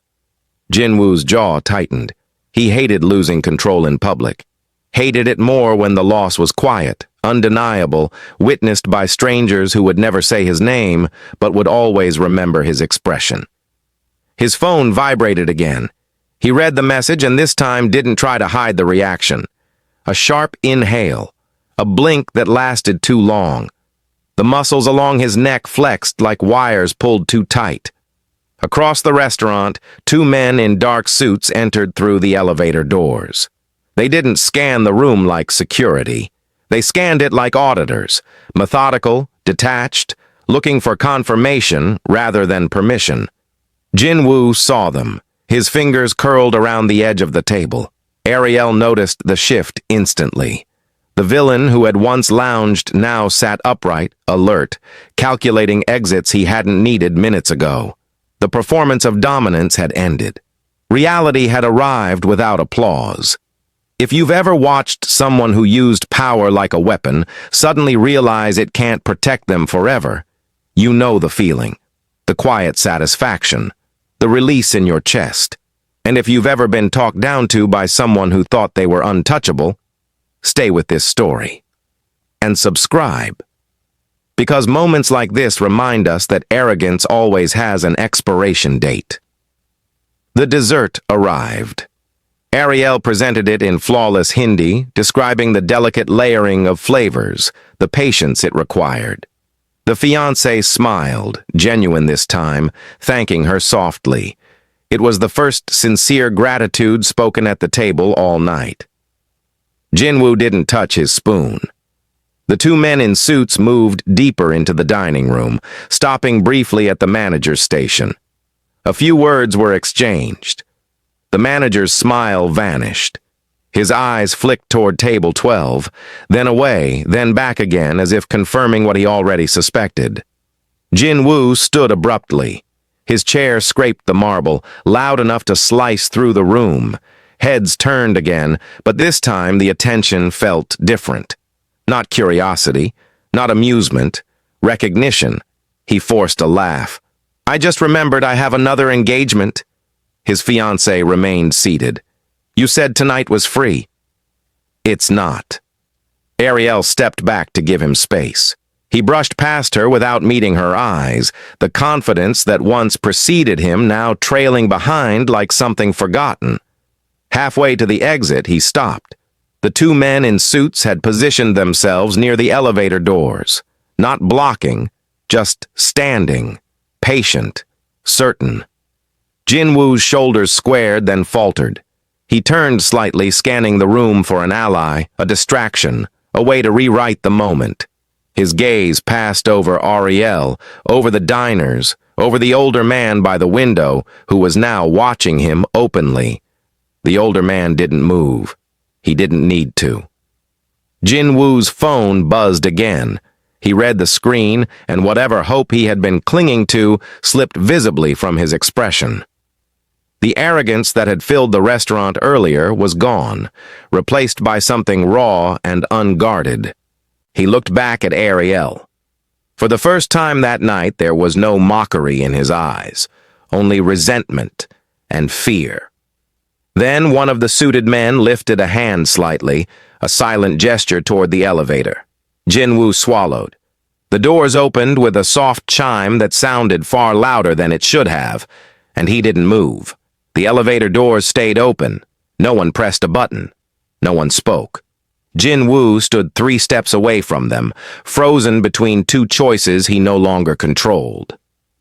Jinwoo's jaw tightened. He hated losing control in public. Hated it more when the loss was quiet, undeniable, witnessed by strangers who would never say his name, but would always remember his expression. His phone vibrated again. He read the message and this time didn't try to hide the reaction. A sharp inhale, a blink that lasted too long. The muscles along his neck flexed like wires pulled too tight. Across the restaurant, two men in dark suits entered through the elevator doors. They didn't scan the room like security. They scanned it like auditors, methodical, detached, looking for confirmation rather than permission. Jinwoo saw them, his fingers curled around the edge of the table. Ariel noticed the shift instantly. The villain who had once lounged now sat upright, alert, calculating exits he hadn't needed minutes ago. The performance of dominance had ended. Reality had arrived without applause. If you've ever watched someone who used power like a weapon suddenly realize it can't protect them forever, you know the feeling, the quiet satisfaction, the release in your chest. And if you've ever been talked down to by someone who thought they were untouchable, stay with this story. And subscribe. Because moments like this remind us that arrogance always has an expiration date. The dessert arrived. Ariel presented it in flawless Hindi, describing the delicate layering of flavors, the patience it required. The fiancé smiled, genuine this time, thanking her softly. It was the first sincere gratitude spoken at the table all night. Jinwoo didn't touch his spoon. The two men in suits moved deeper into the dining room, stopping briefly at the manager's station. A few words were exchanged. The manager's smile vanished. His eyes flicked toward table 12, then away, then back again as if confirming what he already suspected. Jinwoo stood abruptly. His chair scraped the marble, loud enough to slice through the room. Heads turned again, but this time the attention felt different. Not curiosity, not amusement, recognition. He forced a laugh. "I just remembered I have another engagement." His fiancée remained seated. "You said tonight was free." "It's not." Ariel stepped back to give him space. He brushed past her without meeting her eyes, the confidence that once preceded him now trailing behind like something forgotten. Halfway to the exit, he stopped. The two men in suits had positioned themselves near the elevator doors, not blocking, just standing, patient, certain. Jinwoo's shoulders squared, then faltered. He turned slightly, scanning the room for an ally, a distraction, a way to rewrite the moment. His gaze passed over Ariel, over the diners, over the older man by the window, who was now watching him openly. The older man didn't move. He didn't need to. Jinwoo's phone buzzed again. He read the screen, and whatever hope he had been clinging to slipped visibly from his expression. The arrogance that had filled the restaurant earlier was gone, replaced by something raw and unguarded. He looked back at Ariel. For the first time that night, there was no mockery in his eyes, only resentment and fear. Then one of the suited men lifted a hand slightly, a silent gesture toward the elevator. Jinwoo swallowed. The doors opened with a soft chime that sounded far louder than it should have, and he didn't move. The elevator doors stayed open. No one pressed a button. No one spoke. Jinwoo stood 3 steps away from them, frozen between two choices he no longer controlled.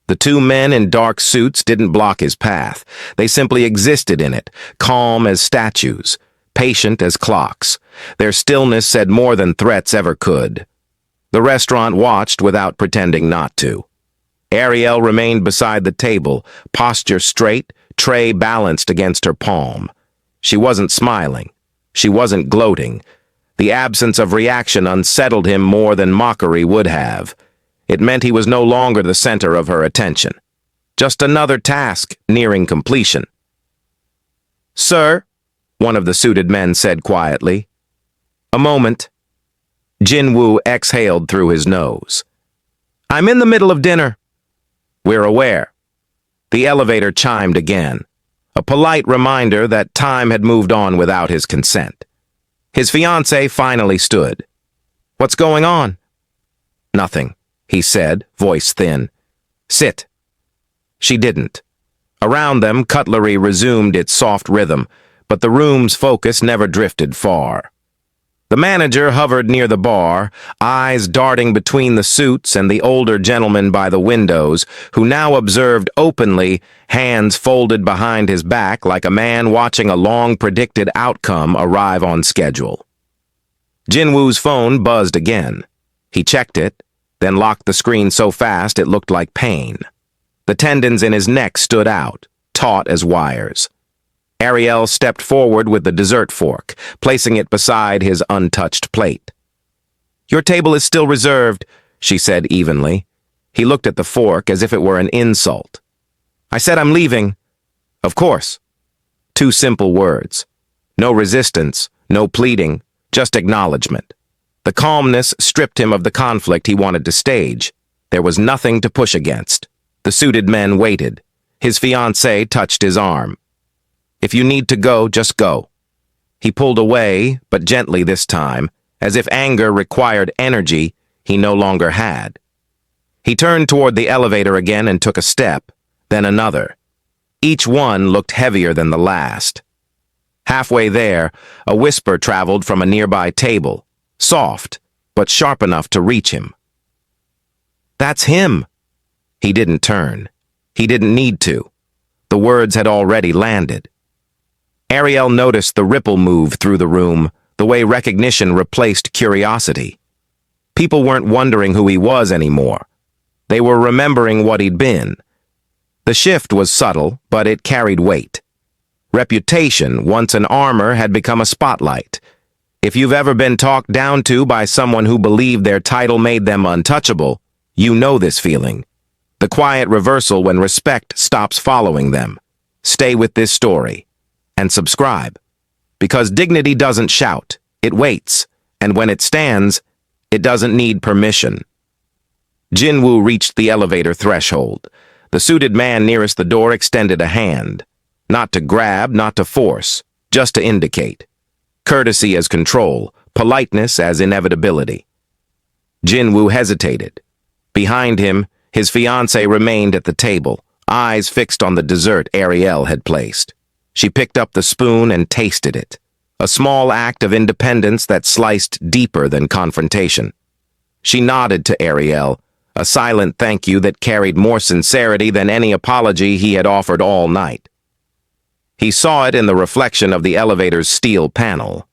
The two men in dark suits didn't block his path. They simply existed in it, calm as statues, patient as clocks. Their stillness said more than threats ever could. The restaurant watched without pretending not to. Ariel remained beside the table, posture straight, tray balanced against her palm. She wasn't smiling. She wasn't gloating. The absence of reaction unsettled him more than mockery would have. It meant he was no longer the center of her attention. Just another task nearing completion. "Sir," one of the suited men said quietly. "A moment." Jinwoo exhaled through his nose. "I'm in the middle of dinner." "We're aware." The elevator chimed again, a polite reminder that time had moved on without his consent. His fiancée finally stood. "What's going on?" "Nothing," he said, voice thin. "Sit." She didn't. Around them, cutlery resumed its soft rhythm, but the room's focus never drifted far. The manager hovered near the bar, eyes darting between the suits and the older gentleman by the windows, who now observed openly, hands folded behind his back like a man watching a long-predicted outcome arrive on schedule. Jinwoo's phone buzzed again. He checked it, then locked the screen so fast it looked like pain. The tendons in his neck stood out, taut as wires. Ariel stepped forward with the dessert fork, placing it beside his untouched plate. "Your table is still reserved," she said evenly. He looked at the fork as if it were an insult. "I said I'm leaving." "Of course." 2 simple words. No resistance, no pleading, just acknowledgement. The calmness stripped him of the conflict he wanted to stage. There was nothing to push against. The suited men waited. His fiancée touched his arm. "If you need to go, just go." He pulled away, but gently this time, as if anger required energy he no longer had. He turned toward the elevator again and took a step, then another. Each one looked heavier than the last. Halfway there, a whisper traveled from a nearby table, soft, but sharp enough to reach him. "That's him." He didn't turn. He didn't need to. The words had already landed. Ariel noticed the ripple move through the room, the way recognition replaced curiosity. People weren't wondering who he was anymore. They were remembering what he'd been. The shift was subtle, but it carried weight. Reputation, once an armor, had become a spotlight. If you've ever been talked down to by someone who believed their title made them untouchable, you know this feeling. The quiet reversal when respect stops following them. Stay with this story and subscribe. Because dignity doesn't shout, it waits, and when it stands, it doesn't need permission. Jinwoo reached the elevator threshold. The suited man nearest the door extended a hand. Not to grab, not to force, just to indicate. Courtesy as control, politeness as inevitability. Jinwoo hesitated. Behind him, his fiancée remained at the table, eyes fixed on the dessert Ariel had placed. She picked up the spoon and tasted it. A small act of independence that sliced deeper than confrontation. She nodded to Ariel, a silent thank you that carried more sincerity than any apology he had offered all night. He saw it in the reflection of the elevator's steel panel.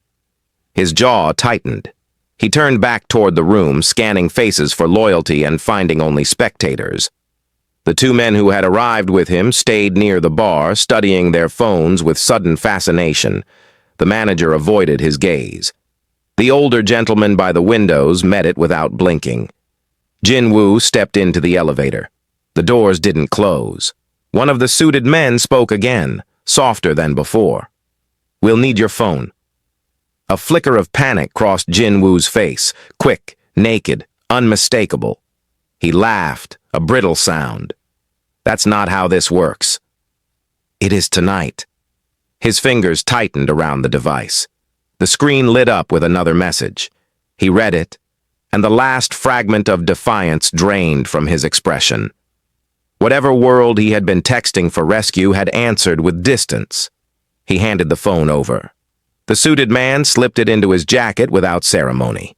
His jaw tightened. He turned back toward the room, scanning faces for loyalty and finding only spectators. The two men who had arrived with him stayed near the bar, studying their phones with sudden fascination. The manager avoided his gaze. The older gentleman by the windows met it without blinking. Jinwoo stepped into the elevator. The doors didn't close. One of the suited men spoke again, softer than before. "We'll need your phone." A flicker of panic crossed Jinwoo's face, quick, naked, unmistakable. He laughed, a brittle sound. "That's not how this works." "It is tonight." His fingers tightened around the device. The screen lit up with another message. He read it, and the last fragment of defiance drained from his expression. Whatever world he had been texting for rescue had answered with distance. He handed the phone over. The suited man slipped it into his jacket without ceremony.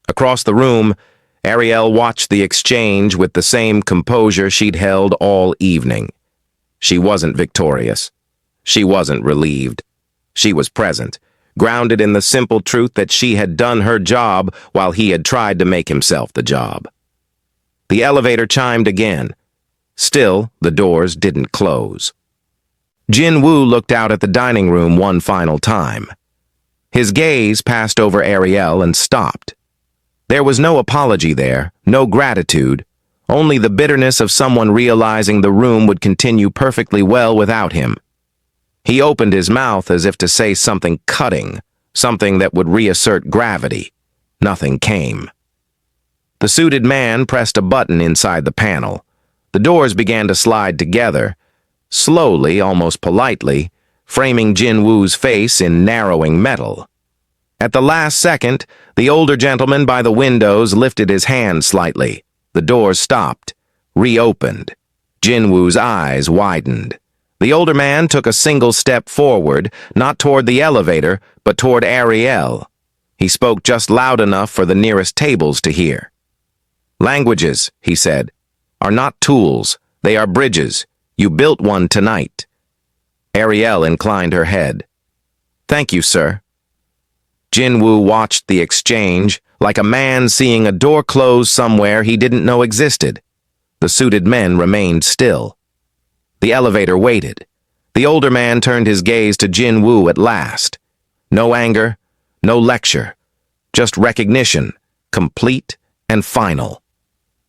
Across the room, Ariel watched the exchange with the same composure she'd held all evening. She wasn't victorious. She wasn't relieved. She was present, grounded in the simple truth that she had done her job while he had tried to make himself the job. The elevator chimed again. Still, the doors didn't close. Jinwoo looked out at the dining room one final time. His gaze passed over Ariel and stopped. There was no apology there, no gratitude, only the bitterness of someone realizing the room would continue perfectly well without him. He opened his mouth as if to say something cutting, something that would reassert gravity. Nothing came. The suited man pressed a button inside the panel. The doors began to slide together, slowly, almost politely, framing Jinwoo's face in narrowing metal. At the last second, the older gentleman by the windows lifted his hand slightly. The doors stopped, reopened. Jinwoo's eyes widened. The older man took a single step forward, not toward the elevator, but toward Ariel. He spoke just loud enough for the nearest tables to hear. "Languages," he said, "are not tools. They are bridges. You built one tonight." Ariel inclined her head. "Thank you, sir." Jinwoo watched the exchange like a man seeing a door close somewhere he didn't know existed. The suited men remained still. The elevator waited. The older man turned his gaze to Jinwoo at last. No anger, no lecture, just recognition, complete and final.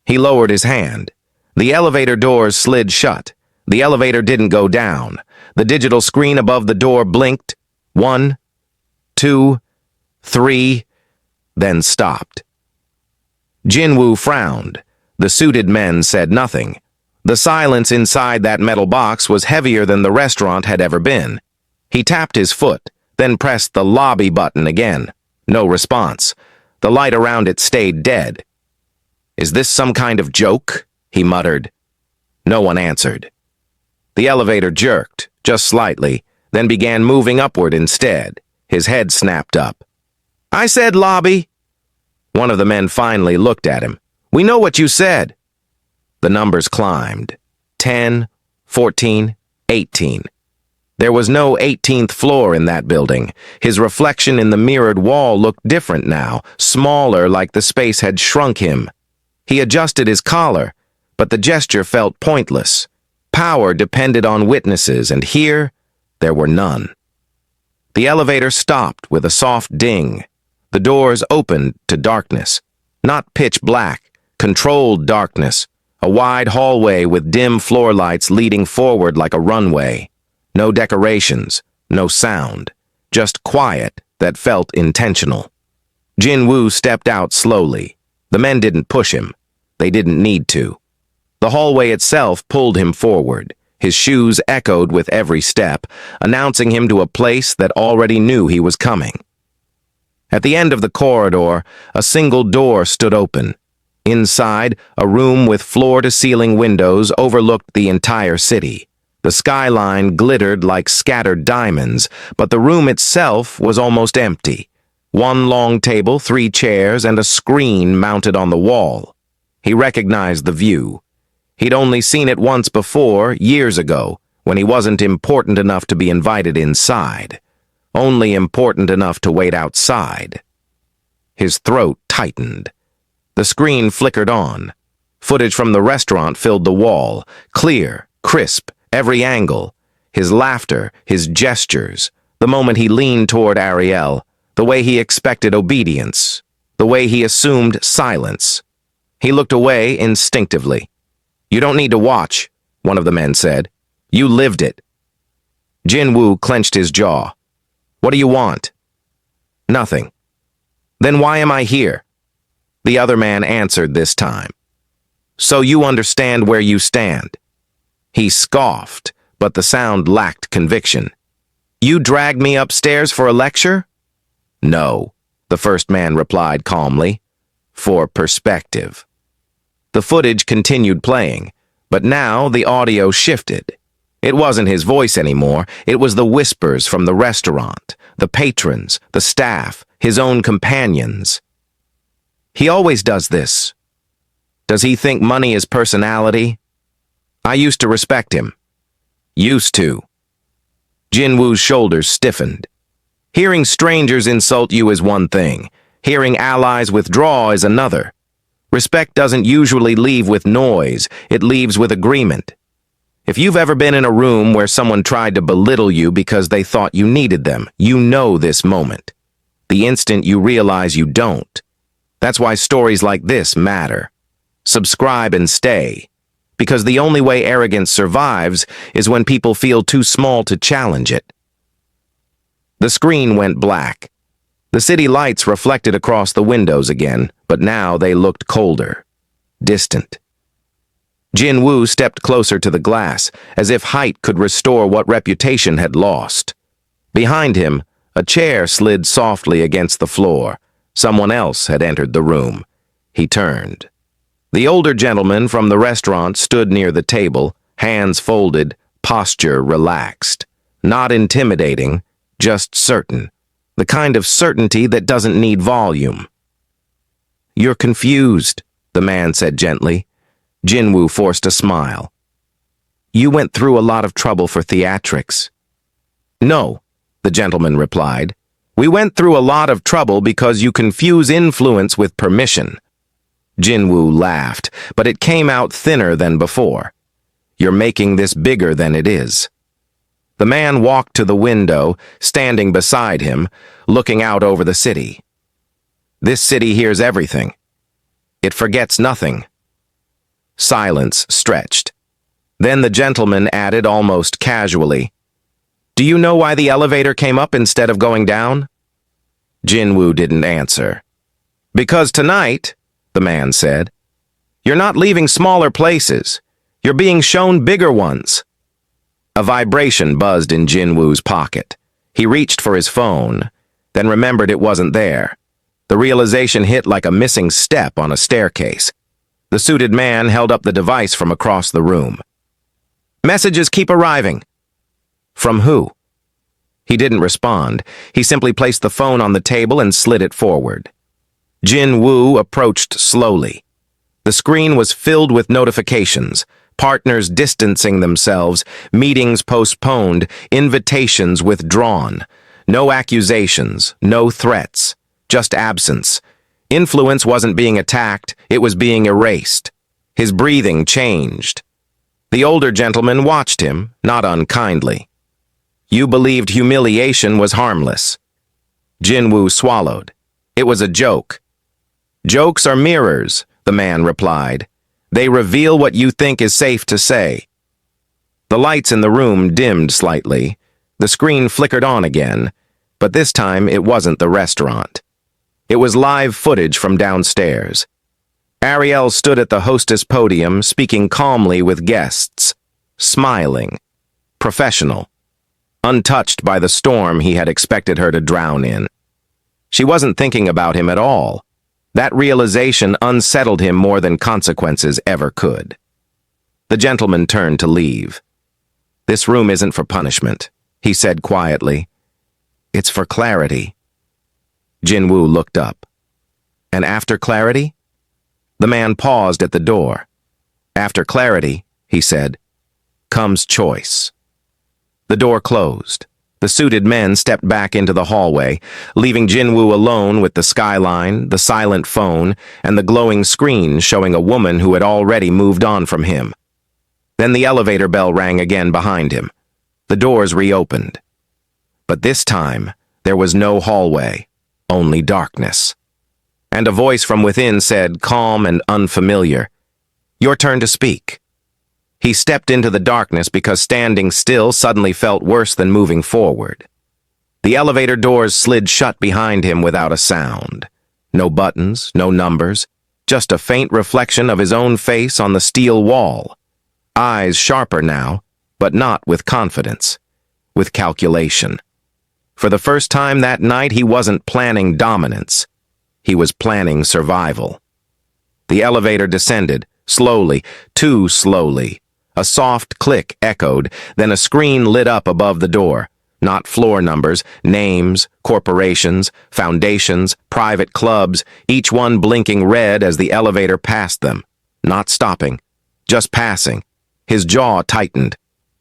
He lowered his hand. The elevator doors slid shut. The elevator didn't go down. The digital screen above the door blinked. 1, 2, 3, then stopped. Jinwoo frowned. The suited men said nothing. The silence inside that metal box was heavier than the restaurant had ever been. He tapped his foot, then pressed the lobby button again. No response. The light around it stayed dead. "Is this some kind of joke?" he muttered. No one answered. The elevator jerked, just slightly, then began moving upward instead. His head snapped up. "I said lobby." One of the men finally looked at him. "We know what you said." The numbers climbed. 10, 14, 18. There was no 18th floor in that building. His reflection in the mirrored wall looked different now, smaller, like the space had shrunk him. He adjusted his collar, but the gesture felt pointless. Power depended on witnesses, and here there were none. The elevator stopped with a soft ding. The doors opened to darkness. Not pitch black, controlled darkness. A wide hallway with dim floor lights leading forward like a runway. No decorations, no sound, just quiet that felt intentional. Jin-woo stepped out slowly. The men didn't push him. They didn't need to. The hallway itself pulled him forward. His shoes echoed with every step, announcing him to a place that already knew he was coming. At the end of the corridor, a single door stood open. Inside, a room with floor-to-ceiling windows overlooked the entire city. The skyline glittered like scattered diamonds, but the room itself was almost empty. One long table, 3 chairs, and a screen mounted on the wall. He recognized the view. He'd only seen it once before, years ago, when he wasn't important enough to be invited inside. Only important enough to wait outside. His throat tightened. The screen flickered on. Footage from the restaurant filled the wall, clear, crisp, every angle. His laughter, his gestures, the moment he leaned toward Ariel, the way he expected obedience, the way he assumed silence. He looked away instinctively. "You don't need to watch," one of the men said. "You lived it." Jin-woo clenched his jaw. "What do you want?" "Nothing." "Then why am I here?" The other man answered this time. "So you understand where you stand." He scoffed, but the sound lacked conviction. "You dragged me upstairs for a lecture?" "No," the first man replied calmly. "For perspective." The footage continued playing, but now the audio shifted. It wasn't his voice anymore, it was the whispers from the restaurant, the patrons, the staff, his own companions. "He always does this. Does he think money is personality? I used to respect him." "Used to." Jin-woo's shoulders stiffened. Hearing strangers insult you is one thing. Hearing allies withdraw is another. Respect doesn't usually leave with noise, it leaves with agreement. If you've ever been in a room where someone tried to belittle you because they thought you needed them, you know this moment. The instant you realize you don't. That's why stories like this matter. Subscribe and stay. Because the only way arrogance survives is when people feel too small to challenge it. The screen went black. The city lights reflected across the windows again, but now they looked colder, distant. Jin-woo stepped closer to the glass, as if height could restore what reputation had lost. Behind him, a chair slid softly against the floor. Someone else had entered the room. He turned. The older gentleman from the restaurant stood near the table, hands folded, posture relaxed. Not intimidating, just certain. The kind of certainty that doesn't need volume. "You're confused," the man said gently. Jin-woo forced a smile. "You went through a lot of trouble for theatrics." "No," the gentleman replied. "We went through a lot of trouble because you confuse influence with permission." Jin-woo laughed, but it came out thinner than before. "You're making this bigger than it is." The man walked to the window, standing beside him, looking out over the city. "This city hears everything. It forgets nothing." Silence stretched. Then the gentleman added almost casually, "Do you know why the elevator came up instead of going down?" Jin-woo didn't answer. "Because tonight," the man said, "you're not leaving smaller places. You're being shown bigger ones." A vibration buzzed in Jin-woo's pocket. He reached for his phone, then remembered it wasn't there. The realization hit like a missing step on a staircase. The suited man held up the device from across the room. "Messages keep arriving." "From who?" He didn't respond. He simply placed the phone on the table and slid it forward. Jin-woo approached slowly. The screen was filled with notifications. Partners distancing themselves, meetings postponed, invitations withdrawn. No accusations, no threats, just absence. Influence wasn't being attacked, it was being erased. His breathing changed. The older gentleman watched him, not unkindly. "You believed humiliation was harmless." Jin-woo swallowed. It was a joke. "Jokes are mirrors," the man replied. They reveal what you think is safe to say. The lights in the room dimmed slightly. The screen flickered on again, but this time it wasn't the restaurant. It was live footage from downstairs. Ariel stood at the hostess podium, speaking calmly with guests, smiling, professional, untouched by the storm he had expected her to drown in. She wasn't thinking about him at all. That realization unsettled him more than consequences ever could. The gentleman turned to leave. "This room isn't for punishment," he said quietly. "It's for clarity." Jinwoo looked up. "And after clarity?" The man paused at the door. "After clarity," he said, "comes choice." The door closed. The suited men stepped back into the hallway, leaving Jinwoo alone with the skyline, the silent phone, and the glowing screen showing a woman who had already moved on from him. Then the elevator bell rang again behind him. The doors reopened. But this time, there was no hallway, only darkness. And a voice from within said, calm and unfamiliar, "Your turn to speak." He stepped into the darkness because standing still suddenly felt worse than moving forward. The elevator doors slid shut behind him without a sound. No buttons, no numbers, just a faint reflection of his own face on the steel wall. Eyes sharper now, but not with confidence, with calculation. For the first time that night, he wasn't planning dominance. He was planning survival. The elevator descended, slowly, too slowly. A soft click echoed, then a screen lit up above the door. Not floor numbers, names, corporations, foundations, private clubs, each one blinking red as the elevator passed them. Not stopping, just passing. His jaw tightened.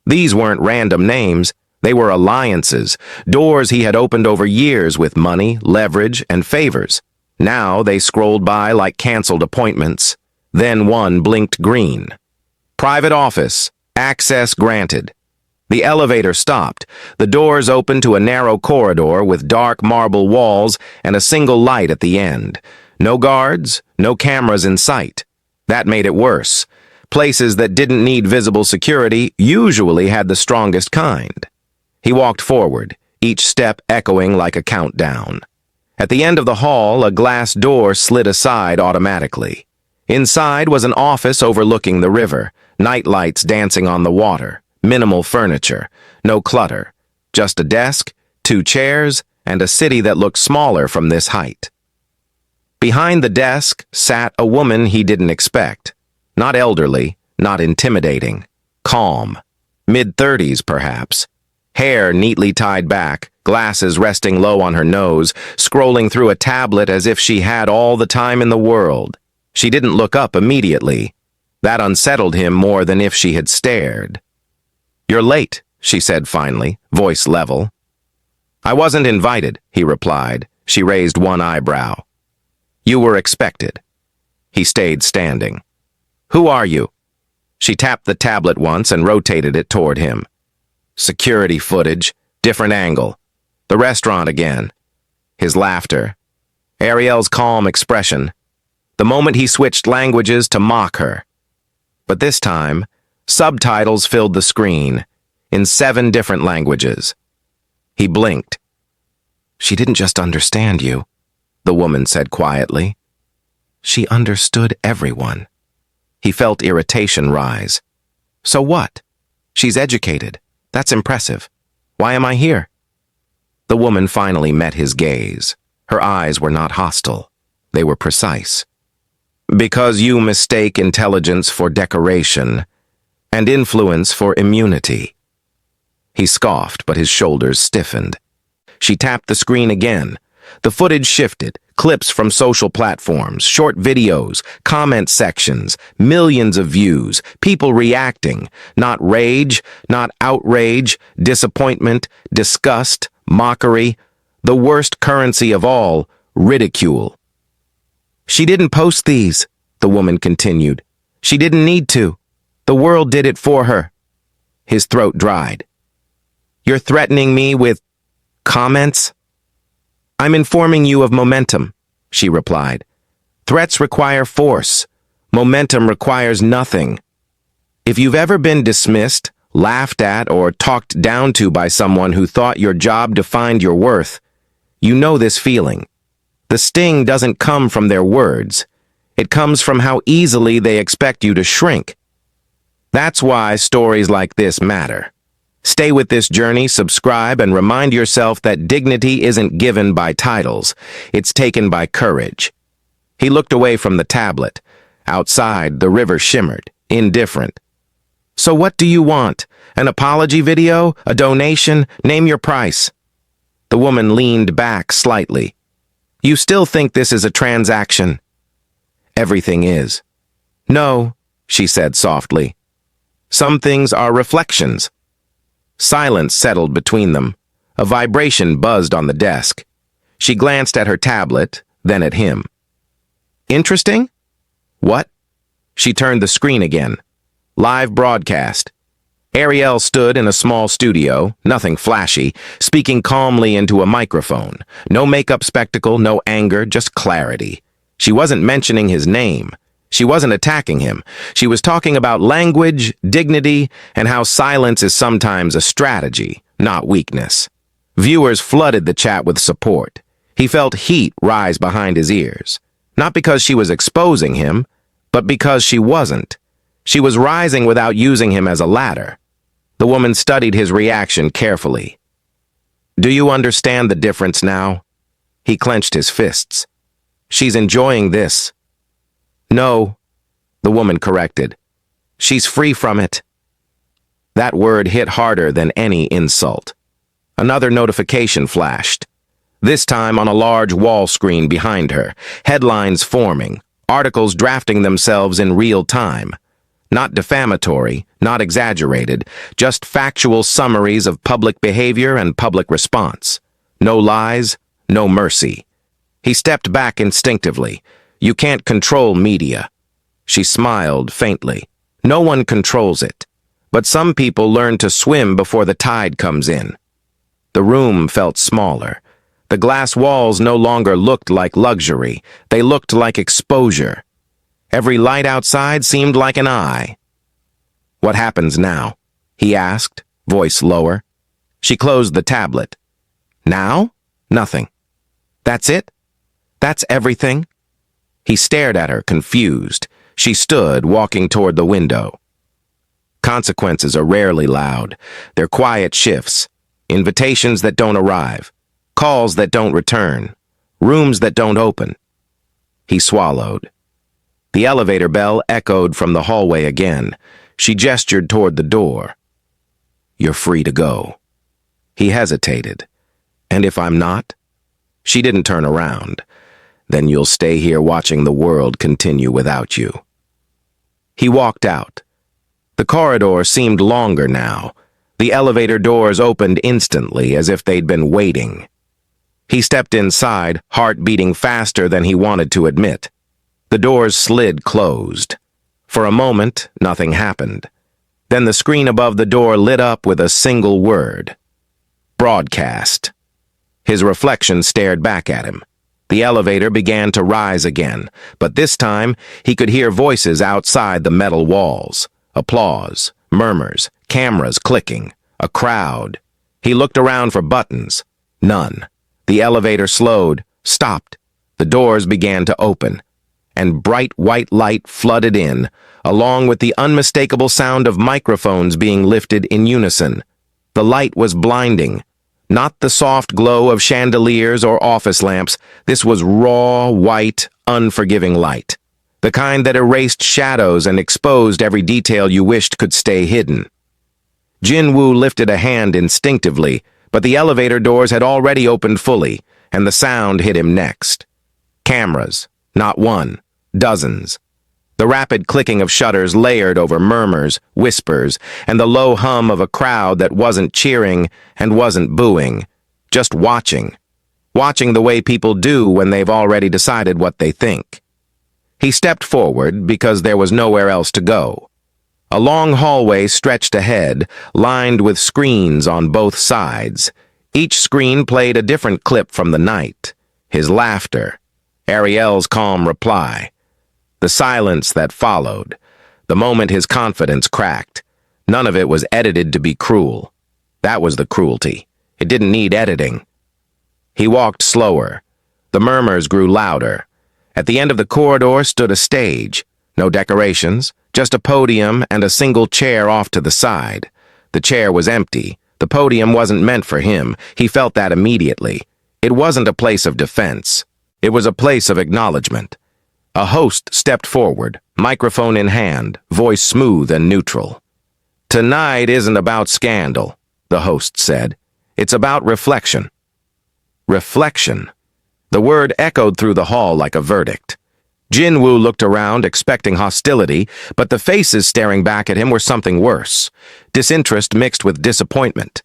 These weren't random names. They were alliances, doors he had opened over years with money, leverage, and favors. Now they scrolled by like canceled appointments. Then one blinked green. Private office, access granted. The elevator stopped. The doors opened to a narrow corridor with dark marble walls and a single light at the end. No guards, no cameras in sight. That made it worse. Places that didn't need visible security usually had the strongest kind. He walked forward, each step echoing like a countdown. At the end of the hall, a glass door slid aside automatically. Inside was an office overlooking the river, night lights dancing on the water, minimal furniture, no clutter, just a desk, 2 chairs, and a city that looked smaller from this height. Behind the desk sat a woman he didn't expect. Not elderly, not intimidating, calm, mid-30s perhaps. Hair neatly tied back, glasses resting low on her nose, scrolling through a tablet as if she had all the time in the world. She didn't look up immediately. That unsettled him more than if she had stared. "You're late," she said finally, voice level. "I wasn't invited," he replied. She raised one eyebrow. "You were expected." He stayed standing. "Who are you?" She tapped the tablet once and rotated it toward him. Security footage, different angle. The restaurant again. His laughter. Ariel's calm expression. The moment he switched languages to mock her. But this time, subtitles filled the screen, in 7 different languages. He blinked. "She didn't just understand you," the woman said quietly. "She understood everyone." He felt irritation rise. "So what? She's educated. That's impressive. Why am I here?" The woman finally met his gaze. Her eyes were not hostile. They were precise. "Because you mistake intelligence for decoration and influence for immunity." He scoffed, but his shoulders stiffened. She tapped the screen again. The footage shifted, clips from social platforms, short videos, comment sections, millions of views, people reacting, not rage, not outrage, disappointment, disgust, mockery, the worst currency of all, ridicule. "She didn't post these," the woman continued. "She didn't need to. The world did it for her." His throat dried. "You're threatening me with comments?" "I'm informing you of momentum," she replied. "Threats require force. Momentum requires nothing. If you've ever been dismissed, laughed at, or talked down to by someone who thought your job defined your worth, you know this feeling. The sting doesn't come from their words. It comes from how easily they expect you to shrink. That's why stories like this matter. Stay with this journey, subscribe, and remind yourself that dignity isn't given by titles. It's taken by courage. He looked away from the tablet. Outside, the river shimmered, indifferent. So what do you want? An apology video? A donation? Name your price. The woman leaned back slightly. You still think this is a transaction? Everything is. No, she said softly. Some things are reflections. Silence settled between them. A vibration buzzed on the desk. She glanced at her tablet, then at him. Interesting? What? She turned the screen again. Live broadcast. Ariel stood in a small studio, nothing flashy, speaking calmly into a microphone. No makeup spectacle, no anger, just clarity. She wasn't mentioning his name. She wasn't attacking him. She was talking about language, dignity, and how silence is sometimes a strategy, not weakness. Viewers flooded the chat with support. He felt heat rise behind his ears. Not because she was exposing him, but because she wasn't. She was rising without using him as a ladder. The woman studied his reaction carefully. Do you understand the difference now? He clenched his fists. She's enjoying this. No, the woman corrected. She's free from it. That word hit harder than any insult. Another notification flashed. This time on a large wall screen behind her, headlines forming, articles drafting themselves in real time. Not defamatory, not exaggerated, just factual summaries of public behavior and public response. No lies, no mercy. He stepped back instinctively. You can't control media. She smiled faintly. No one controls it. But some people learn to swim before the tide comes in. The room felt smaller. The glass walls no longer looked like luxury. They looked like exposure. Every light outside seemed like an eye. What happens now? He asked, voice lower. She closed the tablet. Now? Nothing. That's it? That's everything? He stared at her, confused. She stood, walking toward the window. Consequences are rarely loud. They're quiet shifts, invitations that don't arrive, calls that don't return, rooms that don't open. He swallowed. The elevator bell echoed from the hallway again. She gestured toward the door. You're free to go. He hesitated. And if I'm not? She didn't turn around. Then you'll stay here watching the world continue without you. He walked out. The corridor seemed longer now. The elevator doors opened instantly as if they'd been waiting. He stepped inside, heart beating faster than he wanted to admit. The doors slid closed. For a moment, nothing happened. Then the screen above the door lit up with a single word. Broadcast. His reflection stared back at him. The elevator began to rise again, but this time he could hear voices outside the metal walls. Applause, murmurs, cameras clicking, a crowd. He looked around for buttons. None. The elevator slowed, stopped. The doors began to open, and bright white light flooded in, along with the unmistakable sound of microphones being lifted in unison. The light was blinding. Not the soft glow of chandeliers or office lamps. This was raw, white, unforgiving light. The kind that erased shadows and exposed every detail you wished could stay hidden. Jin-Woo lifted a hand instinctively, but the elevator doors had already opened fully, and the sound hit him next. Cameras. Not one. Dozens. The rapid clicking of shutters layered over murmurs, whispers, and the low hum of a crowd that wasn't cheering and wasn't booing, just watching. Watching the way people do when they've already decided what they think. He stepped forward because there was nowhere else to go. A long hallway stretched ahead, lined with screens on both sides. Each screen played a different clip from the night. His laughter. Ariel's calm reply. The silence that followed, the moment his confidence cracked, none of it was edited to be cruel. That was the cruelty. It didn't need editing. He walked slower. The murmurs grew louder. At the end of the corridor stood a stage. No decorations, just a podium and a single chair off to the side. The chair was empty. The podium wasn't meant for him. He felt that immediately. It wasn't a place of defense. It was a place of acknowledgement. A host stepped forward, microphone in hand, voice smooth and neutral. "Tonight isn't about scandal," the host said. "It's about reflection." Reflection. The word echoed through the hall like a verdict. Jin-woo looked around, expecting hostility, but the faces staring back at him were something worse. Disinterest mixed with disappointment.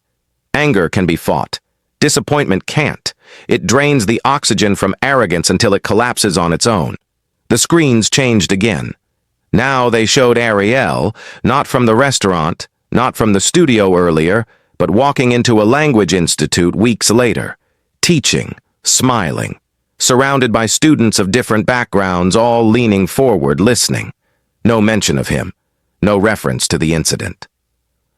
Anger can be fought. Disappointment can't. It drains the oxygen from arrogance until it collapses on its own. The screens changed again. Now they showed Ariel, not from the restaurant, not from the studio earlier, but walking into a language institute weeks later, teaching, smiling, surrounded by students of different backgrounds, all leaning forward, listening. No mention of him, no reference to the incident.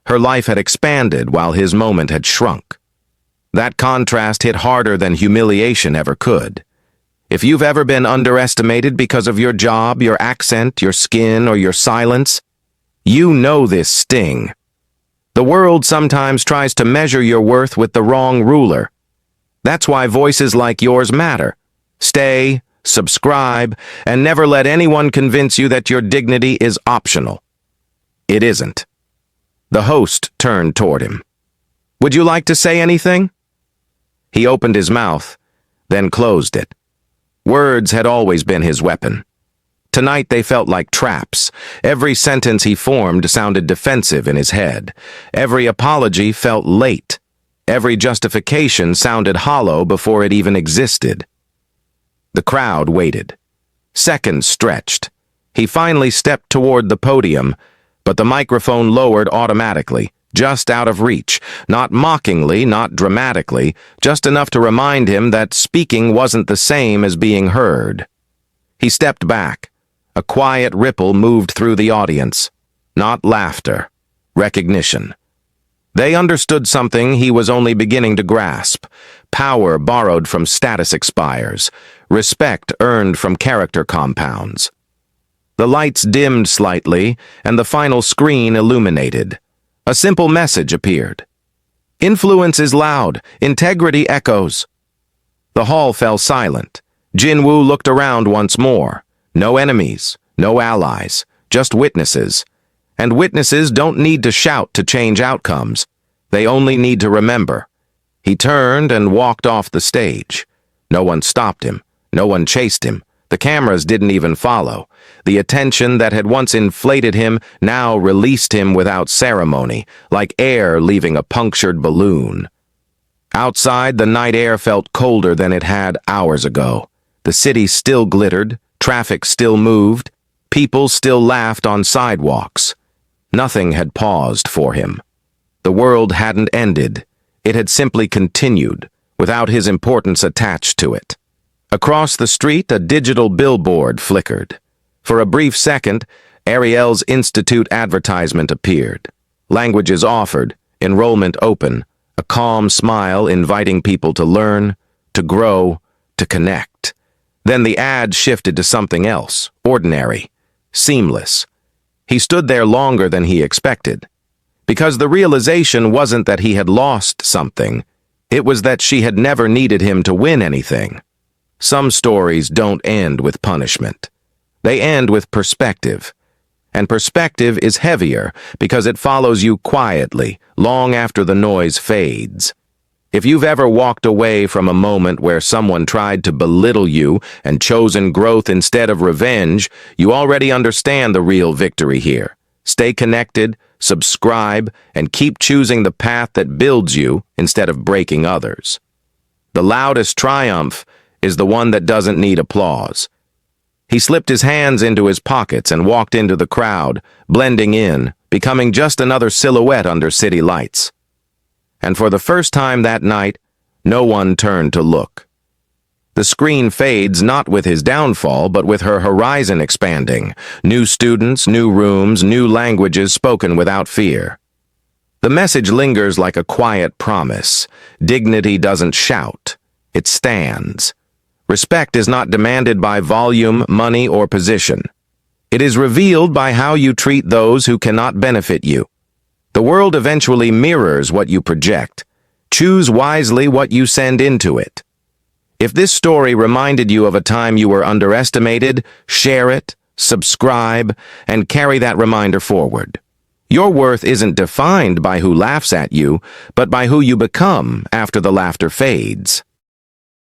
Her life had expanded while his moment had shrunk. That contrast hit harder than humiliation ever could. If you've ever been underestimated because of your job, your accent, your skin, or your silence, you know this sting. The world sometimes tries to measure your worth with the wrong ruler. That's why voices like yours matter. Stay, subscribe, and never let anyone convince you that your dignity is optional. It isn't. The host turned toward him. "Would you like to say anything?" He opened his mouth, then closed it. Words had always been his weapon. Tonight they felt like traps. Every sentence he formed sounded defensive in his head. Every apology felt late. Every justification sounded hollow before it even existed. The crowd waited. Seconds stretched. He finally stepped toward the podium, but the microphone lowered automatically, just out of reach, not mockingly, not dramatically, just enough to remind him that speaking wasn't the same as being heard. He stepped back. A quiet ripple moved through the audience. Not laughter, recognition. They understood something he was only beginning to grasp. Power borrowed from status expires. Respect earned from character compounds. The lights dimmed slightly, and the final screen illuminated. A simple message appeared. Influence is loud. Integrity echoes. The hall fell silent. Jin-woo looked around once more. No enemies, no allies, just witnesses. And witnesses don't need to shout to change outcomes. They only need to remember. He turned and walked off the stage. No one stopped him. No one chased him. The cameras didn't even follow. The attention that had once inflated him now released him without ceremony, like air leaving a punctured balloon. Outside, the night air felt colder than it had hours ago. The city still glittered, traffic still moved, people still laughed on sidewalks. Nothing had paused for him. The world hadn't ended. It had simply continued, without his importance attached to it. Across the street, a digital billboard flickered. For a brief second, Ariel's Institute advertisement appeared. Languages offered, enrollment open, a calm smile inviting people to learn, to grow, to connect. Then the ad shifted to something else, ordinary, seamless. He stood there longer than he expected. Because the realization wasn't that he had lost something, it was that she had never needed him to win anything. Some stories don't end with punishment. They end with perspective. And perspective is heavier because it follows you quietly, long after the noise fades. If you've ever walked away from a moment where someone tried to belittle you and chosen growth instead of revenge, you already understand the real victory here. Stay connected, subscribe, and keep choosing the path that builds you instead of breaking others. The loudest triumph is the one that doesn't need applause. He slipped his hands into his pockets and walked into the crowd, blending in, becoming just another silhouette under city lights. And for the first time that night, no one turned to look. The screen fades not with his downfall, but with her horizon expanding. New students, new rooms, new languages spoken without fear. The message lingers like a quiet promise. Dignity doesn't shout. It stands. Respect is not demanded by volume, money, or position. It is revealed by how you treat those who cannot benefit you. The world eventually mirrors what you project. Choose wisely what you send into it. If this story reminded you of a time you were underestimated, share it, subscribe, and carry that reminder forward. Your worth isn't defined by who laughs at you, but by who you become after the laughter fades.